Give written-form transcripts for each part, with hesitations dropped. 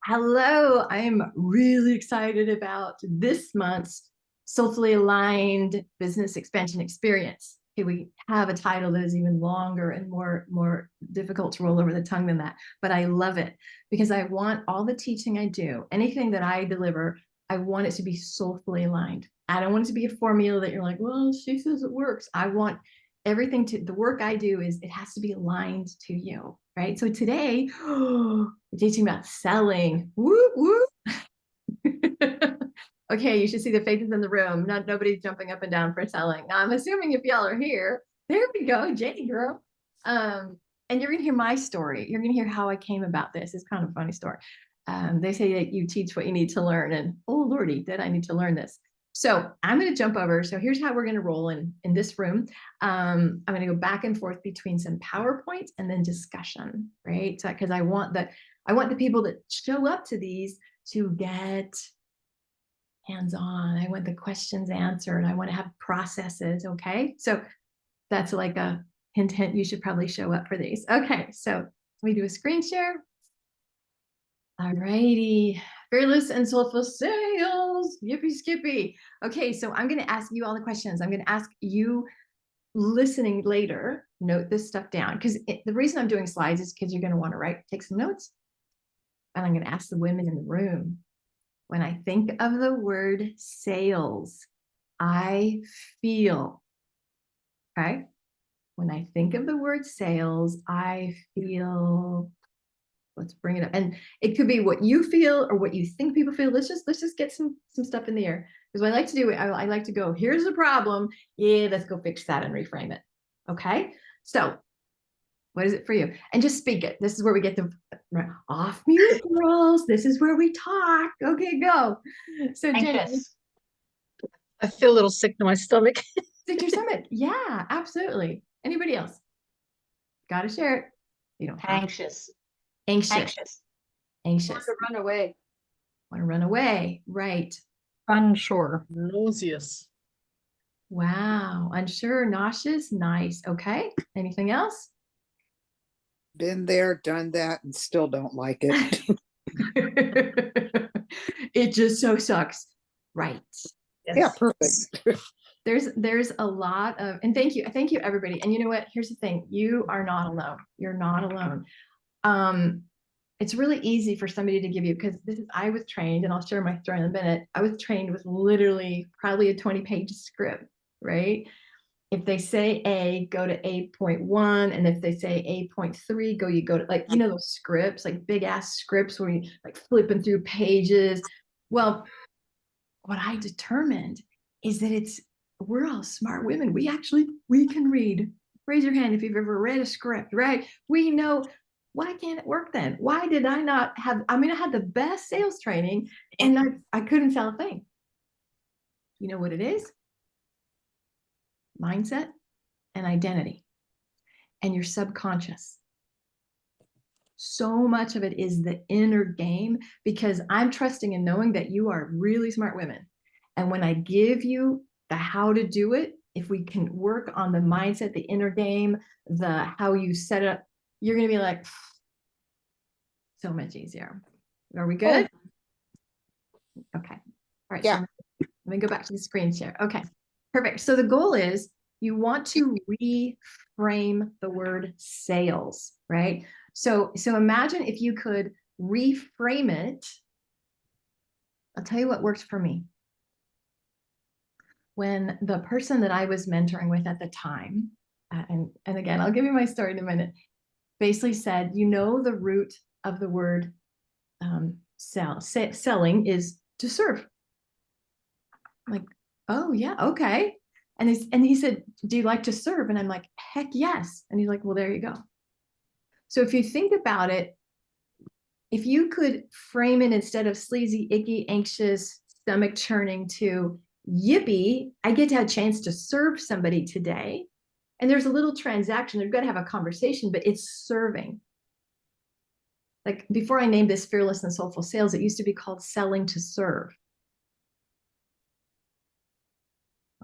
Hello, I'm really excited about this month's Soulfully Aligned Business Expansion Experience. Okay, we have a title that is even longer and more difficult to roll over the tongue than that, but I love it because I want all the teaching I do, anything that I deliver, I want it to be soulfully aligned. I don't want it to be a formula that you're like, well, she says it works. I want everything to the work I do is it has to be aligned to you, right? So today, we're teaching about selling. Woo woo. Okay, you should see the faces in the room. Nobody's jumping up and down for selling. Now, I'm assuming if y'all are here, there we go, Jenny girl. And you're gonna hear my story. You're gonna hear how I came about this. It's kind of a funny story. They say that you teach what you need to learn, and oh lordy, did I need to learn this? So I'm going to jump over. So here's how we're going to roll in this room. I'm going to go back and forth between some PowerPoints and then discussion, right? So because I want the people that show up to these to get hands-on. I want the questions answered. I want to have processes. Okay. So that's like a hint, hint. You should probably show up for these. Okay. So let me do a screen share. All righty. Fearless and Soulful Sales. Yippee skippy. Okay, so I'm going to ask you all the questions. I'm going to ask you listening later, note this stuff down. Because the reason I'm doing slides is because you're going to want to take some notes. And I'm going to ask the women in the room. When I think of the word sales, I feel, okay? When I think of the word sales, I feel, let's bring it up. And it could be what you feel or what you think people feel. Let's just get some stuff in the air. Because what I like to do, I like to go, here's the problem. Yeah, let's go fix that and reframe it. Okay. So what is it for you? And just speak it. This is where we get the off mute girls. This is where we talk. Okay, go. So Jenny, Anxious. I feel a little sick to my stomach. stick to your stomach. Yeah, absolutely. Anybody else? Gotta share it. You don't have to. Anxious. Anxious. Anxious. Anxious. Want to run away. Want to run away. Right. Unsure. Nauseous. Wow. Unsure, nauseous. Nice. Okay. Anything else? Been there, done that, and still don't like it. It just so sucks. Right. Yes. Yeah, perfect. There's a lot of, and thank you everybody. And you know what? Here's the thing. You are not alone. You're not alone. It's really easy for somebody to give you, because I was trained, and I'll share my story in a minute. I was trained with literally probably a 20-page script, right? If they say A, go to A.1. And if they say A.3, you go to, like, those scripts, like big ass scripts where you like flipping through pages. Well, what I determined is that we're all smart women. We can read. Raise your hand if you've ever read a script, right? We know. Why can't it work then? Why did I not have, I had the best sales training and I couldn't sell a thing. You know what it is? Mindset and identity and your subconscious. So much of it is the inner game, because I'm trusting and knowing that you are really smart women. And when I give you the how to do it, if we can work on the mindset, the inner game, the how you set it up, you're going to be like, so much easier. Are we good? Okay. All right. Yeah. So let me go back to the screen share. Okay. Perfect. So the goal is you want to reframe the word sales, right? So imagine if you could reframe it. I'll tell you what works for me. When the person that I was mentoring with at the time, and again, I'll give you my story in a minute, basically said, the root of the word selling is to serve. I'm like, oh yeah, okay. And he said, do you like to serve? And I'm like, heck yes. And he's like, well, there you go. So if you think about it, if you could frame it instead of sleazy, icky, anxious, stomach churning to yippee, I get to have a chance to serve somebody today. And there's a little transaction. They've got to have a conversation, but it's serving. Like before I named this Fearless and Soulful Sales, it used to be called Selling to Serve.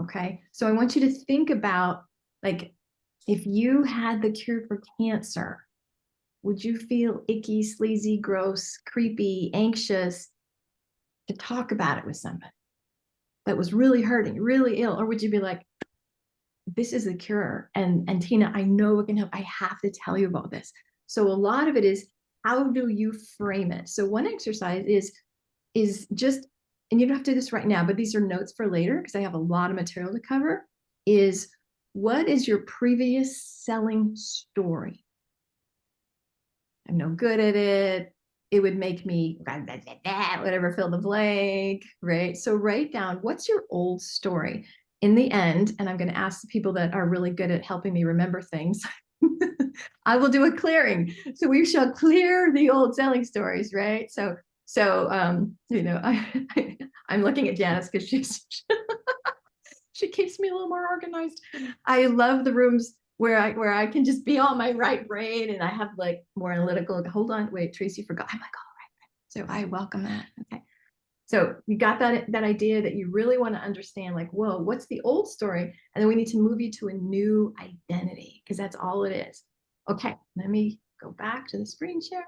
Okay. So I want you to think about, like, if you had the cure for cancer, Would you feel icky, sleazy, gross, creepy, anxious to talk about it with somebody that was really hurting, really ill? Or would you be like, this is a cure. And Tina, I know it can help. I have to tell you about this. So a lot of it is, how do you frame it? So one exercise is just, and you don't have to do this right now, but these are notes for later because I have a lot of material to cover, is what is your previous selling story? I'm no good at it. It would make me blah, blah, blah, blah, whatever, fill the blank, right? So write down, what's your old story? In the end, and I'm going to ask the people that are really good at helping me remember things, I will do a clearing. So we shall clear the old selling stories, right? I'm looking at Janice because she keeps me a little more organized. I love the rooms where I can just be on my right brain and I have like more analytical. Hold on, wait, Tracy forgot. I'm like, all right. So I welcome that. Okay. So you got that idea that you really want to understand, like, whoa, what's the old story? And then we need to move you to a new identity because that's all it is. Okay, let me go back to the screen share.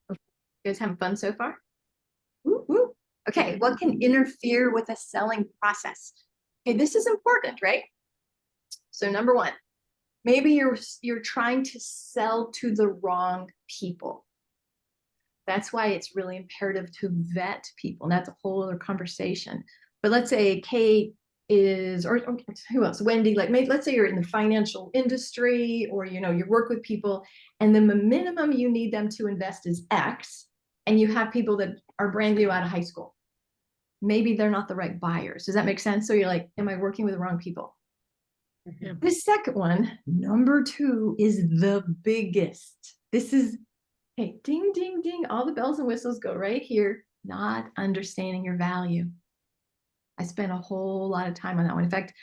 You guys having fun so far? Woo, woo. Okay, what can interfere with a selling process? Okay, this is important, right? So number one, maybe you're trying to sell to the wrong people. That's why it's really imperative to vet people. And that's a whole other conversation. But let's say Kate is, or who else? Wendy, like maybe let's say you're in the financial industry or you work with people and the minimum you need them to invest is X, and you have people that are brand new out of high school. Maybe they're not the right buyers. Does that make sense? So you're like, am I working with the wrong people? Mhm. The second one, number 2, is the biggest. This is, hey, ding, ding, ding. All the bells and whistles go right here. Not understanding your value. I spent a whole lot of time on that one. In fact,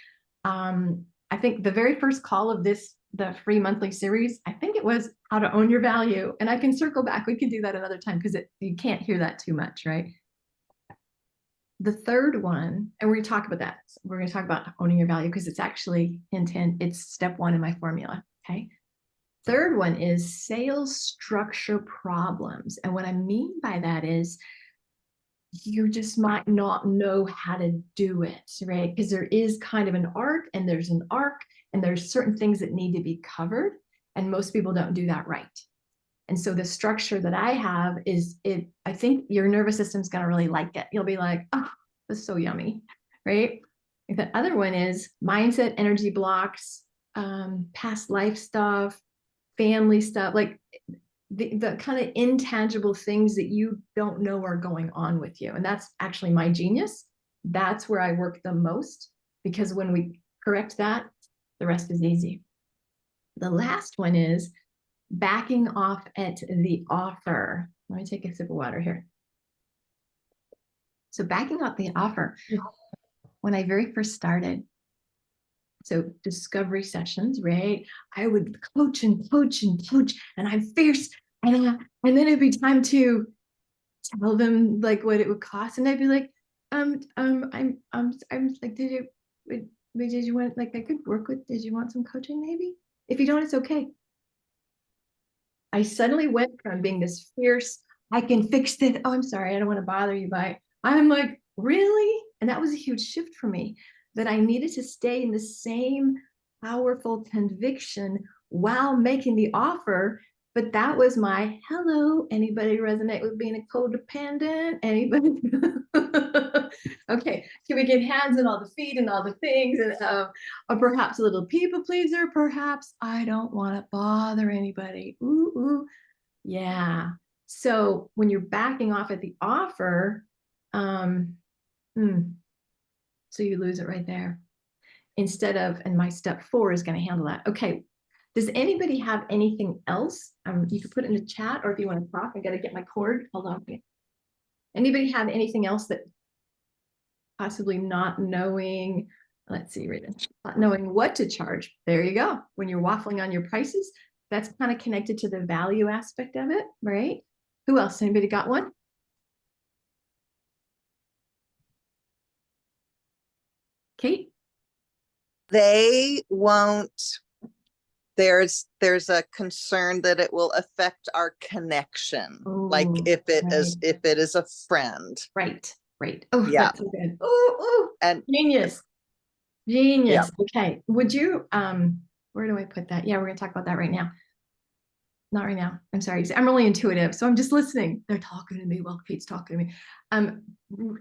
I think the very first call of the free monthly series, I think it was how to own your value. And I can circle back. We can do that another time because you can't hear that too much, right? The third one, and we're going to talk about that. We're going to talk about owning your value because it's actually intent. It's step 1 in my formula. Okay. Third one is sales structure problems. And what I mean by that is you just might not know how to do it, right? Because there is kind of an art and there's an arc and there's certain things that need to be covered. And most people don't do that right. And so the structure that I have is I think your nervous system's going to really like it. You'll be like, oh, this is so yummy, right? The other one is mindset, energy blocks, past life stuff, family stuff, like the kind of intangible things that you don't know are going on with you. And that's actually my genius. That's where I work the most because when we correct that, the rest is easy. The last one is backing off at the offer. Let me take a sip of water here. So backing off the offer, when I very first started, so discovery sessions, right? I would coach and coach and coach, and I'm fierce, and then it'd be time to tell them like what it would cost, and I'd be like, I'm like, did you want, like, I could work with, did you want some coaching maybe? If you don't, it's okay. I suddenly went from being this fierce, I can fix it. Oh, I'm sorry, I don't want to bother you by. I'm like, really? And that was a huge shift for me, that I needed to stay in the same powerful conviction while making the offer. But that was my hello. Anybody resonate with being a codependent? Anybody? Okay. Can we get hands and all the feet and all the things and or perhaps a little people pleaser? Perhaps I don't want to bother anybody. Ooh, ooh. Yeah. So when you're backing off at the offer, so you lose it right there. Instead of, and my step 4 is going to handle that. Okay. Does anybody have anything else? You can put it in the chat, or if you want to talk, I got to get my cord. Hold on. Anybody have anything else that possibly not knowing, let's see, Rita, not knowing what to charge? There you go. When you're waffling on your prices, that's kind of connected to the value aspect of it, right? Who else? Anybody got one? Kate? They won't there's a concern that it will affect our connection. Like Ooh, if it right. is a friend. Right. Oh, Yeah. that's so good. Oh, And genius. yeah. Okay. Would you, where do I put that? Yeah, we're gonna talk about that right now. Not right now. I'm sorry. I'm really intuitive, so I'm just listening. They're talking to me while Kate's talking to me.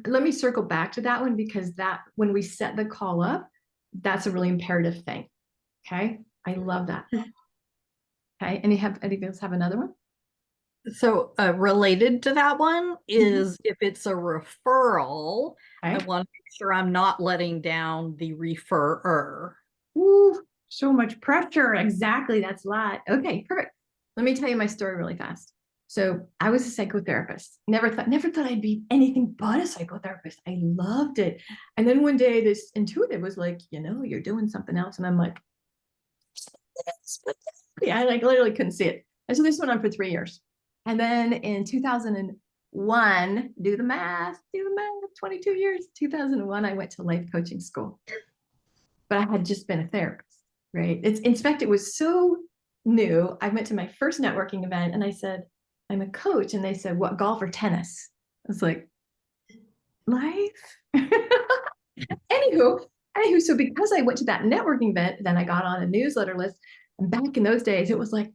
Let me circle back to that one, because that, when we set the call up, that's a really imperative thing. Okay. I love that. Okay. Any of us have another one? So related to that one is if it's a referral, I Okay. want to make sure I'm not letting down the referrer. Ooh, so much pressure. Exactly. That's a lot. Okay, perfect. Let me tell you my story really fast. So I was a psychotherapist. Never thought I'd be anything but a psychotherapist. I loved it. And then one day this intuitive was like, you're doing something else. And I'm like, yeah, I like literally couldn't see it. And so this went on for 3 years. And then in 2001, do the math, 22 years, 2001, I went to life coaching school. But I had just been a therapist, right? In fact, it was so new. I went to my first networking event and I said, I'm a coach. And they said, what, golf or tennis? I was like, life. Anywho, so because I went to that networking event, then I got on a newsletter list. And back in those days, it was like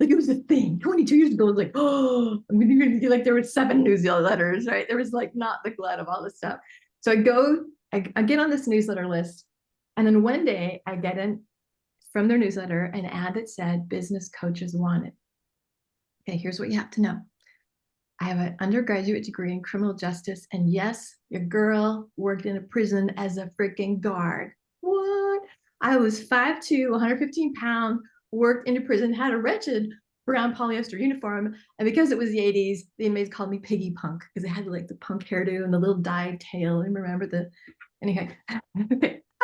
it was a thing. 22 years ago, it was like, oh, I mean, like there were 7 newsletters, right? There was like not the glut of all this stuff. So I get on this newsletter list. And then one day I get in from their newsletter an ad that said business coaches wanted. Okay, here's what you have to know. I have an undergraduate degree in criminal justice. And yes, your girl worked in a prison as a freaking guard. What? I was 5'2", 115 pounds, worked in a prison, had a wretched brown polyester uniform. And because it was the 80s, the inmates called me Piggy Punk because I had like the punk hairdo and the little dyed tail. And remember anyway, I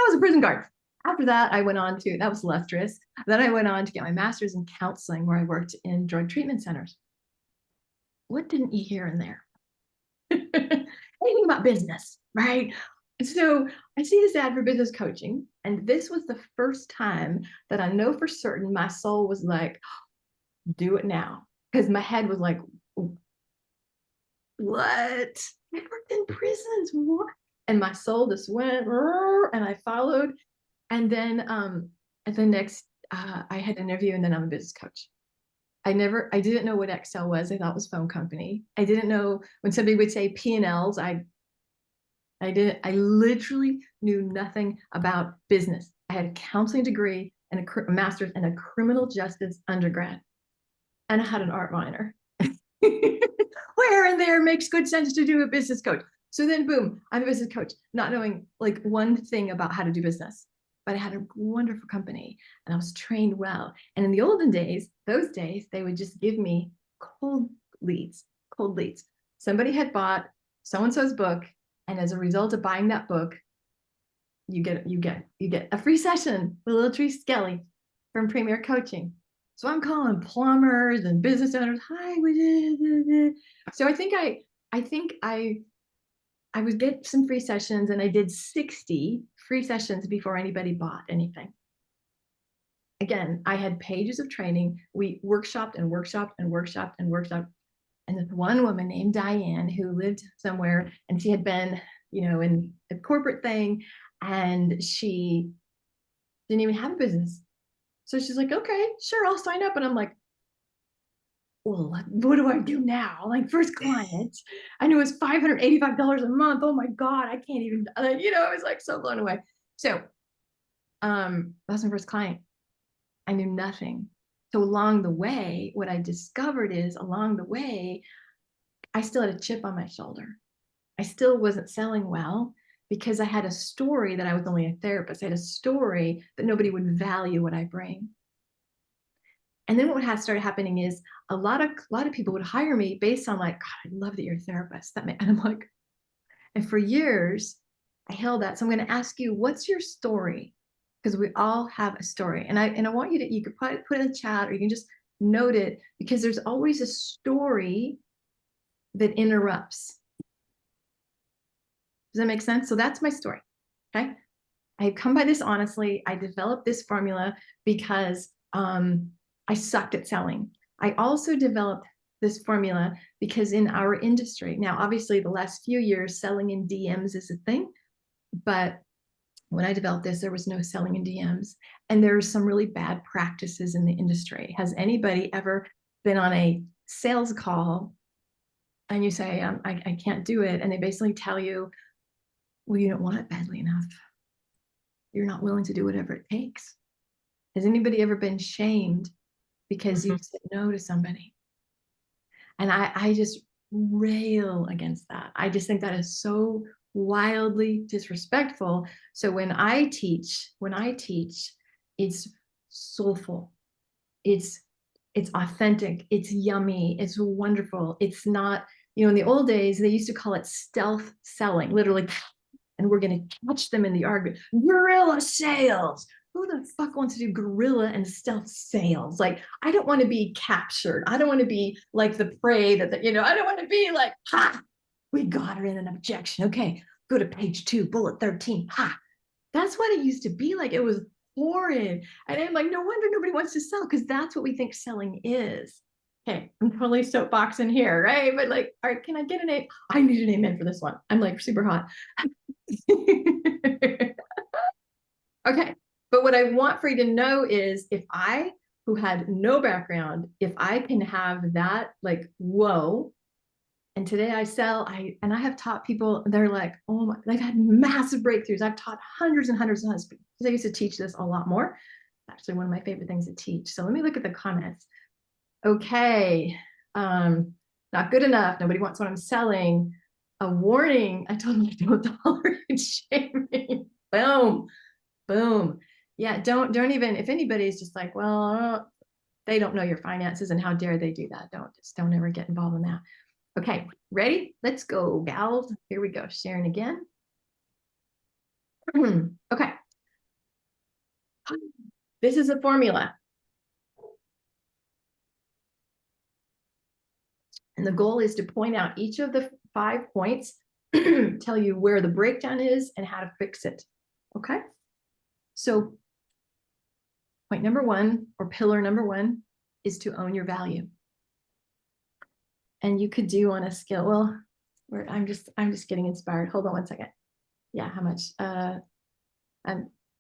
was a prison guard. After that, I went on to, that was illustrious. Then I went on to get my master's in counseling, where I worked in drug treatment centers. What didn't you hear in there? Anything about business, right? So I see this ad for business coaching, and this was the first time that I know for certain my soul was like, do it now. Because my head was like, what? I worked in prisons, what? And my soul just went, and I followed. And then at the next, I had an interview, and then I'm a business coach. I didn't know what Excel was. I thought it was phone company. I didn't know when somebody would say P&Ls. I literally knew nothing about business. I had a counseling degree and a master's and a criminal justice undergrad. And I had an art minor. Where in there makes good sense to do a business coach. So then boom, I'm a business coach, not knowing like one thing about how to do business. But I had a wonderful company and I was trained well. And in the olden days, those days, they would just give me cold leads. Somebody had bought so-and-so's book. And as a result of buying that book, you get a free session with little Tree Skelly from Premier Coaching. So I'm calling plumbers and business owners. Hi, so I think I would get some free sessions, and I did 60 free sessions before anybody bought anything. Again, I had pages of training. We workshopped. And this one woman named Diane, who lived somewhere, and she had been, in a corporate thing, and she didn't even have a business. So she's like, okay, sure, I'll sign up. And I'm like, well, what do I do now? Like, first client, I knew it was $585 a month. Oh my God, I can't even, I was like so blown away. So that's my first client. I knew nothing. So along the way, what I discovered is I still had a chip on my shoulder. I still wasn't selling well because I had a story that I was only a therapist. I had a story that nobody would value what I bring. And then what had started happening is a lot of people would hire me based on like, God, I love that you're a therapist. And I'm like, and for years I held that. So I'm going to ask you, what's your story? Because we all have a story. And I want you could put it in the chat, or you can just note it, because there's always a story that interrupts. Does that make sense? So that's my story. Okay. I come by this honestly. I developed this formula because I sucked at selling. I also developed this formula because in our industry, now obviously the last few years, selling in DMs is a thing, but when I developed this, there was no selling in DMs. And there are some really bad practices in the industry. Has anybody ever been on a sales call and you say, I can't do it? And they basically tell you, well, you don't want it badly enough. You're not willing to do whatever it takes. Has anybody ever been shamed because you said no to somebody? And I just rail against that. I just think that is so wildly disrespectful. So when I teach, it's soulful. It's authentic. It's yummy. It's wonderful. It's not, in the old days, they used to call it stealth selling, literally, and we're going to catch them in the argument. Guerrilla sales. Who the fuck wants to do guerrilla and stealth sales? Like, I don't want to be captured. I don't want to be like the prey that, I don't want to be like, ha, we got her in an objection. Okay, go to page 2, bullet 13. Ha, that's what it used to be like. It was horrid. And I'm like, no wonder nobody wants to sell, because that's what we think selling is. Okay, I'm totally soapboxing here, right? But like, all right, can I get an A? I need an amen for this one. I'm like super hot. Okay. But what I want for you to know is, if I, who had no background, if I can have that, like, whoa, and today I sell, I have taught people, they're like, oh my, they've had massive breakthroughs. I've taught hundreds and hundreds and hundreds, because I used to teach this a lot more. It's actually one of my favorite things to teach. So let me look at the comments. Okay. Not good enough. Nobody wants what I'm selling. A warning. I told them I don't tolerate shaming. Boom. Boom. Yeah, don't even, if anybody's just like, well, they don't know your finances and how dare they do that. Don't ever get involved in that. Okay, ready? Let's go, gals. Here we go. Sharing again. Okay. This is a formula. And the goal is to point out each of the 5 points, tell you where the breakdown is and how to fix it. Okay. So point number 1, or pillar number 1, is to own your value. And you could do on a scale, well, I'm just getting inspired. Hold on one second. Yeah, how much? And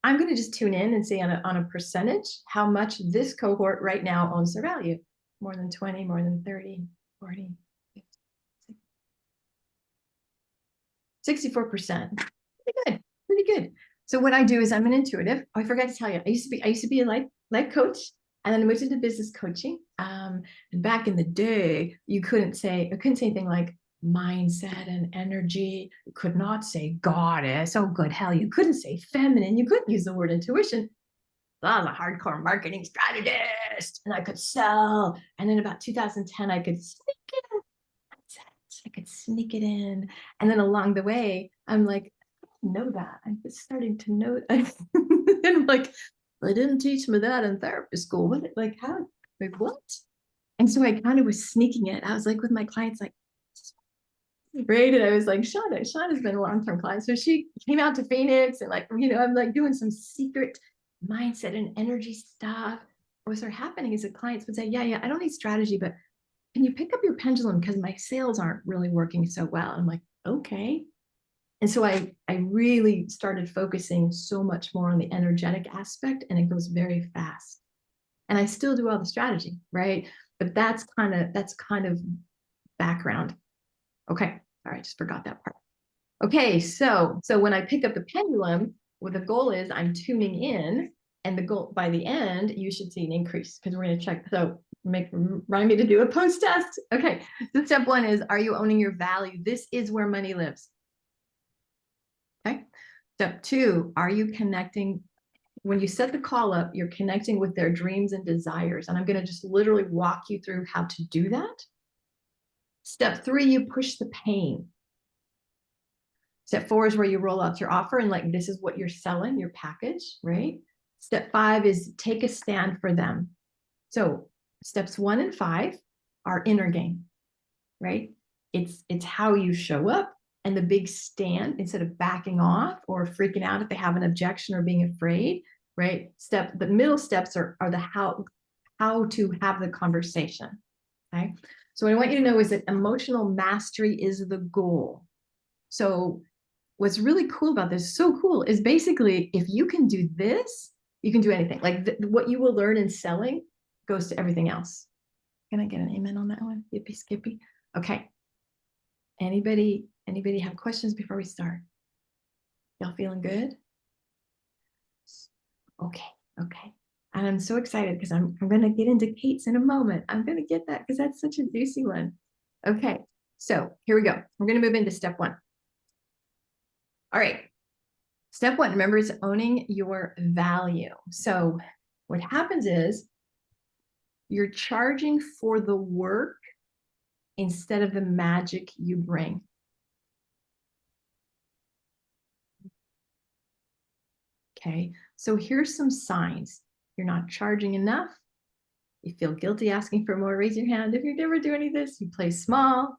I'm going to just tune in and see on a percentage how much this cohort right now owns their value. More than 20, more than 30, 40, 50, 64%. Pretty good, pretty good. So what I do is I'm an intuitive. Oh, I forgot to tell you, I used to be a life coach, and then I moved into business coaching. And back in the day, you couldn't say anything like mindset and energy. You could not say goddess. Oh, good hell, you couldn't say feminine. You couldn't use the word intuition. I was a hardcore marketing strategist, and I could sell. And then about 2010, I could sneak in. I could sneak it in. And then along the way, I'm like, know that. I'm just starting to know. And I'm like, they didn't teach me that in therapy school. What, like, how, like, what? And so I kind of was sneaking it. I was like with my clients, like, right. And I was like, Shauna's been a long-term client. So she came out to Phoenix, and like, I'm like doing some secret mindset and energy stuff. What started happening is the clients would say, yeah, I don't need strategy, but can you pick up your pendulum, because my sales aren't really working so well? I'm like, okay. And so I really started focusing so much more on the energetic aspect, and it goes very fast. And I still do all the strategy, right? But that's kind of background. Okay, all right, just forgot that part. Okay, so when I pick up the pendulum, what the goal is, I'm tuning in, and the goal by the end, you should see an increase, because we're going to check. So remind me to do a post test. Okay, so step 1 is, are you owning your value? This is where money lives. Okay. Step 2, are you connecting? When you set the call up, you're connecting with their dreams and desires. And I'm going to just literally walk you through how to do that. Step 3, you push the pain. Step 4 is where you roll out your offer, and like, this is what you're selling, your package, right? Step 5 is take a stand for them. So steps 1 and 5 are inner game, right? It's how you show up and the big stand, instead of backing off or freaking out if they have an objection or being afraid, right? The middle steps are the how to have the conversation. Okay. So what I want you to know is that emotional mastery is the goal. So what's really cool about this, so cool, is basically if you can do this, you can do anything. Like what you will learn in selling goes to everything else. Can I get an amen on that one? Yippee skippy. Okay. Anybody have questions before we start? Y'all feeling good? Okay. Okay. And I'm so excited because I'm going to get into Kate's in a moment. I'm going to get that because that's such a juicy one. Okay. So here we go. We're going to move into step 1. All right. Step 1, remember, is owning your value. So what happens is you're charging for the work instead of the magic you bring. Okay, so here's some signs. You're not charging enough. You feel guilty asking for more. Raise your hand if you never do any of this. You play small.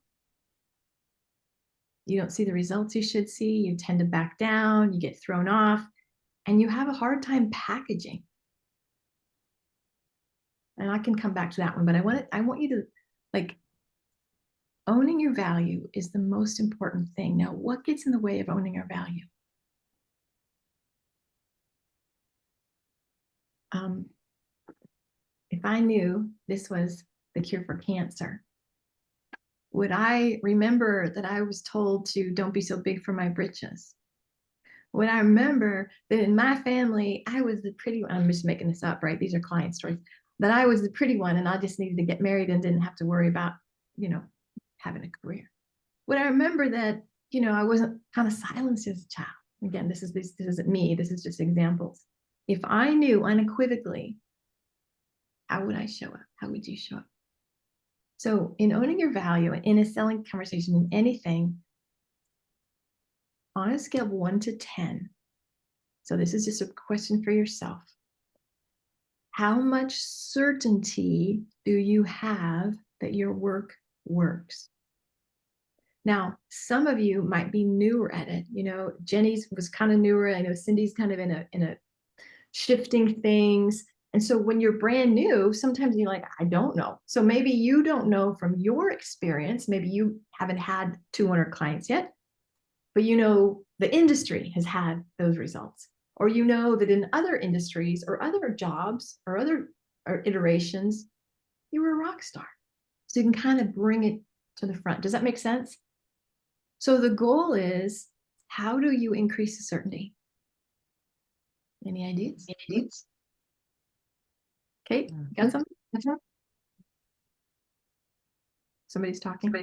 You don't see the results you should see. You tend to back down. You get thrown off. And you have a hard time packaging. And I can come back to that one, but I want you to, like, owning your value is the most important thing. Now, what gets in the way of owning our value? If I knew this was the cure for cancer, would I remember that I was told to don't be so big for my britches? Would I remember that in my family, I was the pretty one? I'm just making this up, right? These are client stories. That I was the pretty one and I just needed to get married and didn't have to worry about, having a career. Would I remember that, I wasn't kind of silenced as a child? Again, this isn't me. This is just examples. If I knew unequivocally, how would I show up? How would you show up? So in owning your value, in a selling conversation, in anything, on a scale of 1 to 10, so this is just a question for yourself. How much certainty do you have that your work works? Now, some of you might be newer at it. Jenny's was kind of newer. I know Cindy's kind of in a shifting things. And so when you're brand new, sometimes you're like, I don't know. So maybe you don't know from your experience. Maybe you haven't had 200 clients yet, but the industry has had those results. Or that in other industries or other jobs or other iterations, you were a rock star. So you can kind of bring it to the front. Does that make sense? So the goal is, how do you increase the certainty? Any ideas? Kate, got something? Somebody's talking.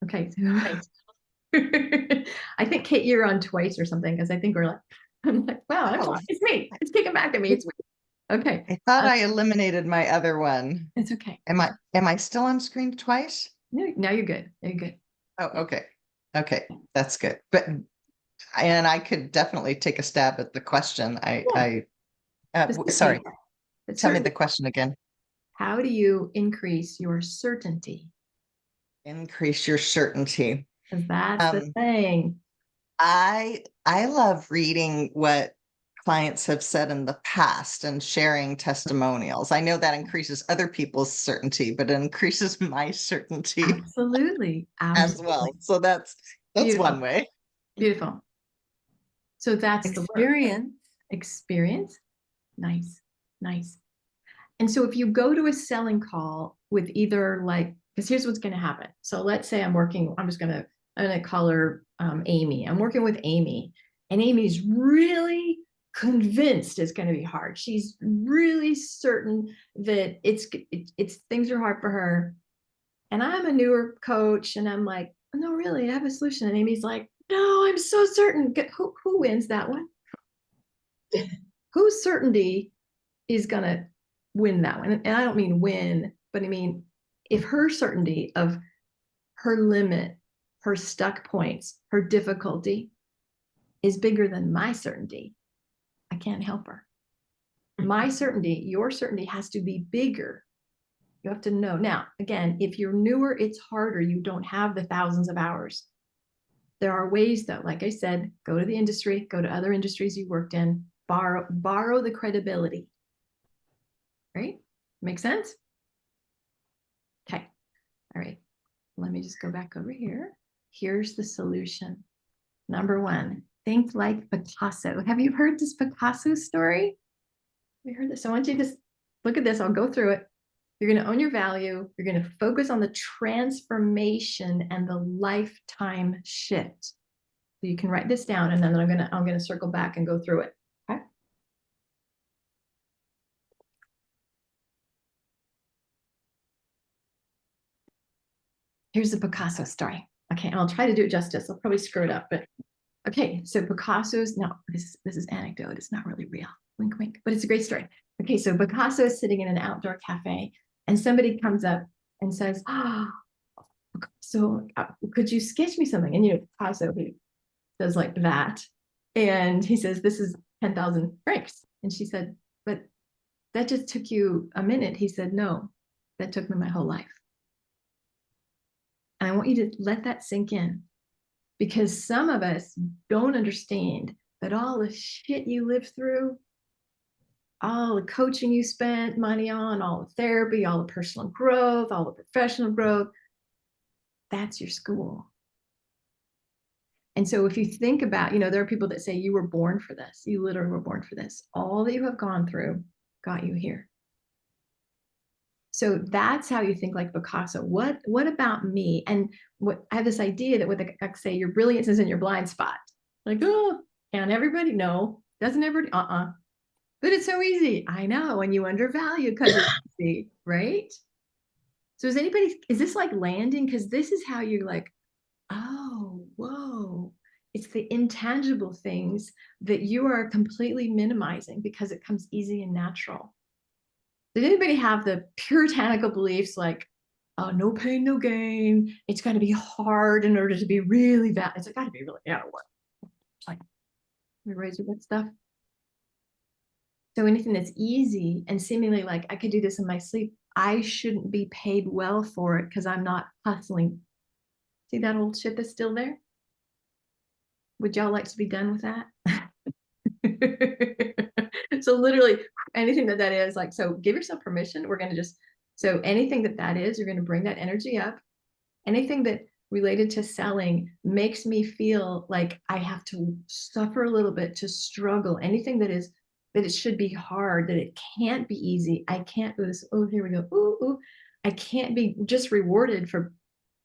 Okay. I think, Kate, you're on twice or something, because I think I'm like, wow, it's me. It's kicking back at me. It's me. Okay. I thought I eliminated my other one. It's okay. Am I still on screen twice? No, now you're good. You're good. Oh, okay. Okay, that's good. And I could definitely take a stab at the question. Sorry. Tell me the question again. How do you increase your certainty? Increase your certainty. Because that's the thing. I love reading what clients have said in the past and sharing testimonials. I know that increases other people's certainty, but it increases my certainty Absolutely. as well. So that's Beautiful. One way. Beautiful. So that's experience. Experience. Nice. And so if you go to a selling call with either, because here's what's going to happen. So let's say I'm going to call her Amy. I'm working with Amy, and Amy's really convinced it's going to be hard. She's really certain that it's things are hard for her. And I'm a newer coach, and I'm like, no, really, I have a solution. And Amy's like, no, I'm so certain. Who wins that one? Whose certainty is going to win that one? And I don't mean win, but I mean, if her certainty of her limit, her stuck points, her difficulty is bigger than my certainty, I can't help her. My certainty, your certainty has to be bigger. You have to know. Now, again, if you're newer, it's harder. You don't have the thousands of hours. There are ways that, like I said, go to the industry, go to other industries you worked in, borrow the credibility. Right? Make sense? Okay. All right. Let me just go back over here. Here's the solution. Number one, think like Picasso. Have you heard this Picasso story? Have you heard this? I want you to just look at this. I'll go through it. You're going to own your value. You're going to focus on the transformation and the lifetime shift. So you can write this down, and then I'm going to circle back and go through it. Okay. Here's the Picasso story. Okay, and I'll try to do it justice. I'll probably screw it up, but okay. So Picasso's, no, this is anecdote. It's not really real. Wink, wink. But it's a great story. Okay, so Picasso is sitting in an outdoor cafe, and somebody comes up and says, "Ah, oh, so could you sketch me something?" And Picasso, he does like that, and he says, "This is 10,000 francs." And she said, "But that just took you a minute." He said, "No, that took me my whole life." And I want you to let that sink in, because some of us don't understand that all the shit you lived through, all the coaching you spent money on, all the therapy, all the personal growth, all the professional growth, that's your school. And so if you think about, there are people that say you were born for this. You literally were born for this. All that you have gone through got you here. So that's how you think like Picasso. What about me? And what I have this idea that what I say, your brilliance is in your blind spot. Like, oh, can everybody? No, doesn't everybody? But it's so easy. I know. And you undervalue because it's easy, right? So is this like landing? Because this is how you're like, oh, whoa. It's the intangible things that you are completely minimizing because it comes easy and natural. Did anybody have the puritanical beliefs like, oh, no pain, no gain? It's got to be hard in order to be really valid. It's got to be really out of work. Like, we raise your good stuff. So anything that's easy and seemingly like I could do this in my sleep, I shouldn't be paid well for it because I'm not hustling. See that old shit that's still there? Would y'all like to be done with that? So literally anything that is like, so give yourself permission. We're going to so anything that is, you're going to bring that energy up. Anything that related to selling makes me feel like I have to suffer a little bit, to struggle. Anything that it should be hard, that it can't be easy. I can't do this. Oh, here we go. Ooh. I can't be just rewarded for,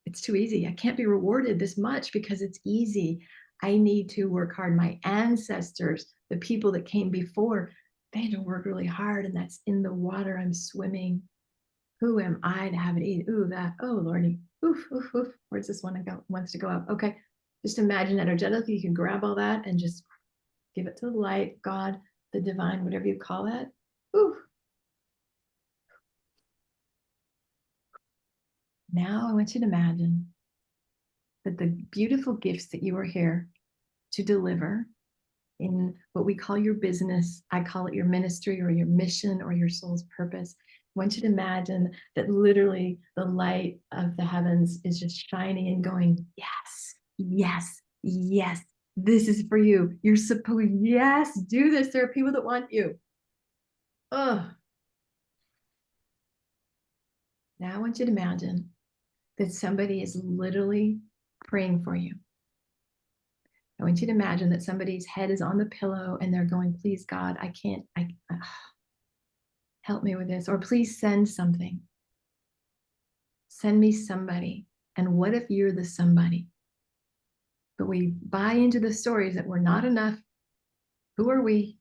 it's too easy. I can't be rewarded this much because it's easy. I need to work hard. My ancestors, the people that came before, they had to work really hard, and that's in the water I'm swimming. Who am I to have it easy? Ooh, that, oh Lordy. Oof. Where's this one wants to go up? Okay. Just imagine energetically you can grab all that and just give it to the light, God, the divine, whatever you call that. Ooh. Now I want you to imagine that the beautiful gifts that you are here to deliver in what we call your business, I call it your ministry or your mission or your soul's purpose. I want you to imagine that literally the light of the heavens is just shining and going, yes, this is for you. You're supposed, yes, do this. There are people that want you. Oh. Now I want you to imagine that somebody is literally praying for you. I want you to imagine that somebody's head is on the pillow and they're going, please, God, I can't, help me with this, or please send something. Send me somebody. And what if you're the somebody? But we buy into the stories that we're not enough. Who are we?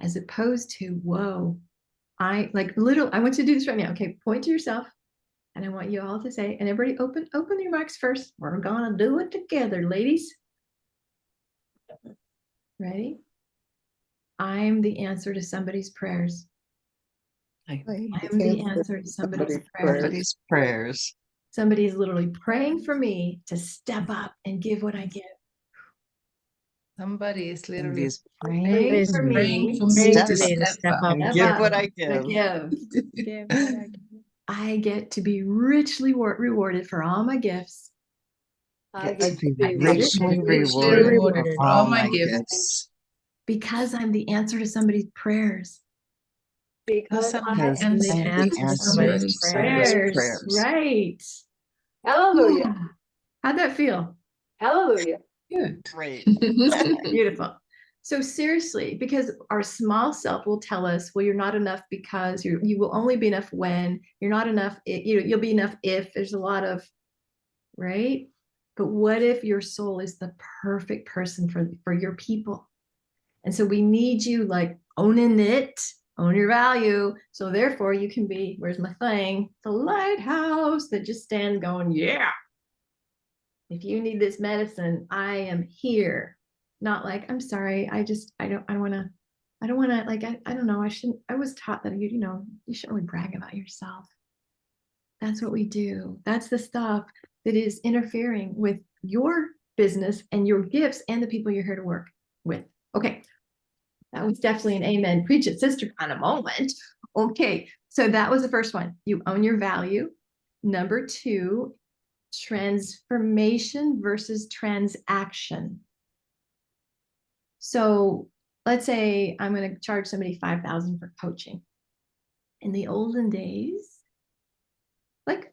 As opposed to, whoa, I want you to do this right now. Okay, point to yourself. And I want you all to say, and everybody open your mics first. We're gonna do it together, ladies. Ready? I'm the answer to somebody's prayers. I'm the answer to somebody's Prayers. Somebody is literally praying for me to step up and give what I give. Somebody is literally Praying for me to step up. And give what I give. I get to be richly rewarded for all my gifts. I'd be be richly rewarded for all my gifts. Because I'm the answer to somebody's prayers. Because I Because am I the am the answer to answer somebody's to prayers. somebody's prayers. Right. Hallelujah. How'd that feel? Hallelujah. Good. Great. Beautiful. So seriously, because our small self will tell us, well, you're not enough because you will only be enough when you're not enough. You'll be enough if there's a lot of, right? But what if your soul is the perfect person for your people? And so we need you like owning it, own your value. So therefore you can be, where's my thing? The lighthouse that just stands going, yeah. If you need this medicine, I am here. Not like, I'm sorry, I don't want to, like, I don't know, I was taught that you shouldn't really brag about yourself. That's what we do. That's the stuff that is interfering with your business and your gifts and the people you're here to work with. Okay. That was definitely an amen. Preach it, sister, kind of moment. Okay. So that was the first one. You own your value. Number 2, transformation versus transaction. So let's say I'm going to charge somebody $5,000 for coaching. In the olden days, like,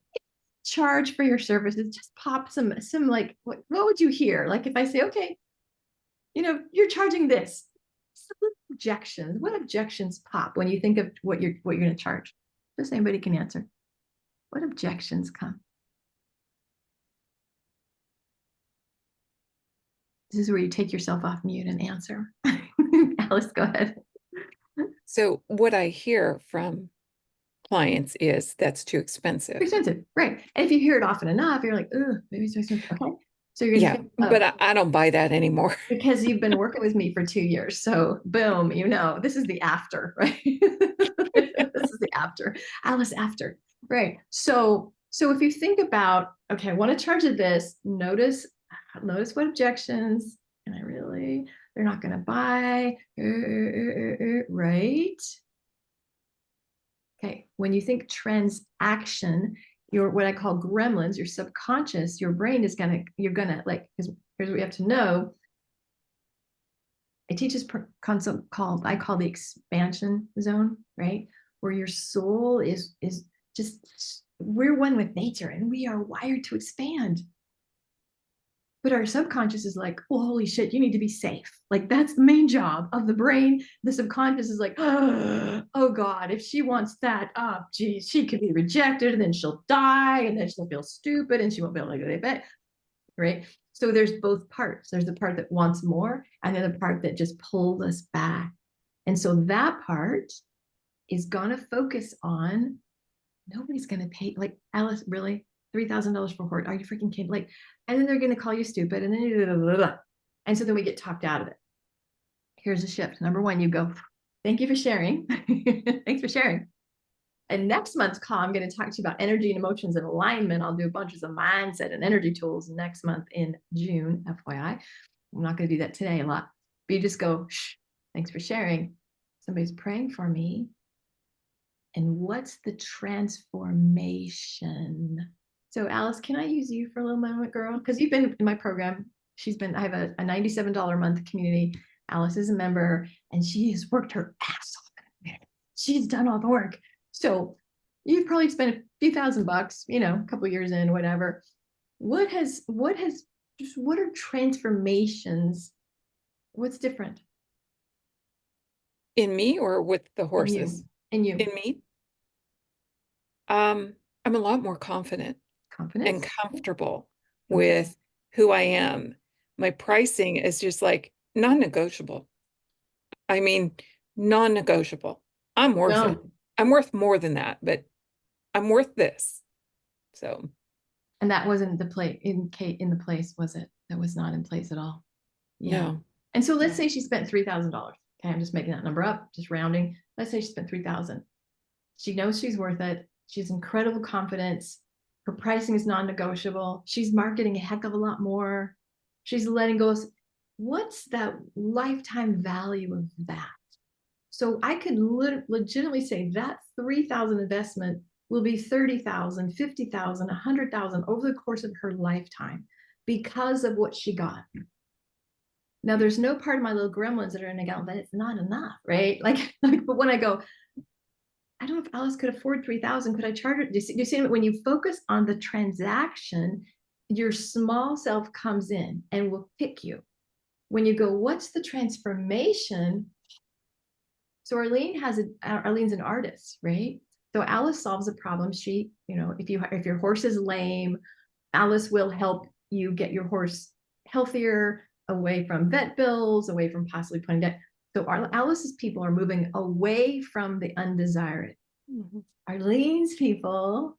charge for your services, just pop some like, what would you hear? Like if I say, okay, you're charging this. Objections. What objections pop when you think of what you're going to charge? Just anybody can answer. What objections come? This is where you take yourself off mute and answer. Alice, go ahead. So what I hear from clients is that's too expensive. Expensive, right? And if you hear it often enough, you're like, oh, maybe it's too expensive. Okay, so you're gonna but I don't buy that anymore. because you've been working with me for 2 years. So boom, this is the after, right? This is the after, Alice after, right? So if you think about, okay, I want to charge you this, notice what objections, and they're not going to buy, right? Okay, when you think transaction, your what I call gremlins, your subconscious, your brain is you're gonna like, because here's what we have to know. It teaches concept I call the expansion zone, right? Where your soul is just, we're one with nature and we are wired to expand. But our subconscious is like, well, holy shit, you need to be safe. Like that's the main job of the brain. The subconscious is like, oh God, if she wants that, oh geez, she could be rejected and then she'll die and then she'll feel stupid and she won't be able to go to bed, right? So there's both parts. There's the part that wants more and then the part that just pulls us back. And so that part is gonna focus on, nobody's gonna pay, like, Alice, really? $3,000 for Hort? Are you freaking kidding? Like, and then they're gonna call you stupid, and then blah, blah, blah. And so then we get talked out of it. Here's a shift. Number 1, you go, thank you for sharing. Thanks for sharing. And next month's call, I'm going to talk to you about energy and emotions and alignment. I'll do a bunch of mindset and energy tools next month in June, FYI. I'm not going to do that today a lot. But you just go, shh, thanks for sharing. Somebody's praying for me. And what's the transformation? So Alice, can I use you for a little moment, girl? Because you've been in my program. I have a $97 a month community. Alice is a member and she has worked her ass off. She's done all the work. So you've probably spent a few $1,000, a couple years in, whatever. What are transformations? What's different? In me or with the horses? In you. In me? I'm a lot more confident and comfortable with who I am. My pricing is just like non-negotiable. I mean, non-negotiable. I'm worth it. I'm worth more than that, but I'm worth this. So. And that wasn't the place in the place, was it? That was not in place at all. Yeah. No. And so let's say she spent $3,000. Okay, I'm just making that number up, just rounding. Let's say she spent $3,000. She knows she's worth it. She has incredible confidence. Her pricing is non-negotiable. She's marketing a heck of a lot more. She's letting go. What's that lifetime value of that? So I could legitimately say that $3,000 investment will be $30,000, $50,000, $100,000 over the course of her lifetime. because of what she got. Now, there's no part of my little gremlins that are in a gallon, but it's not enough, right? Like, but when I go, I don't know if Alice could afford 3,000. Could I charge it? Do you see when you focus on the transaction, your small self comes in and will pick you. When you go, what's the transformation? So Arlene's an artist, right? So Alice solves a problem. She, if your horse is lame, Alice will help you get your horse healthier, away from vet bills, away from possibly putting debt. So Alice's people are moving away from the undesired. Mhm. Arlene's people,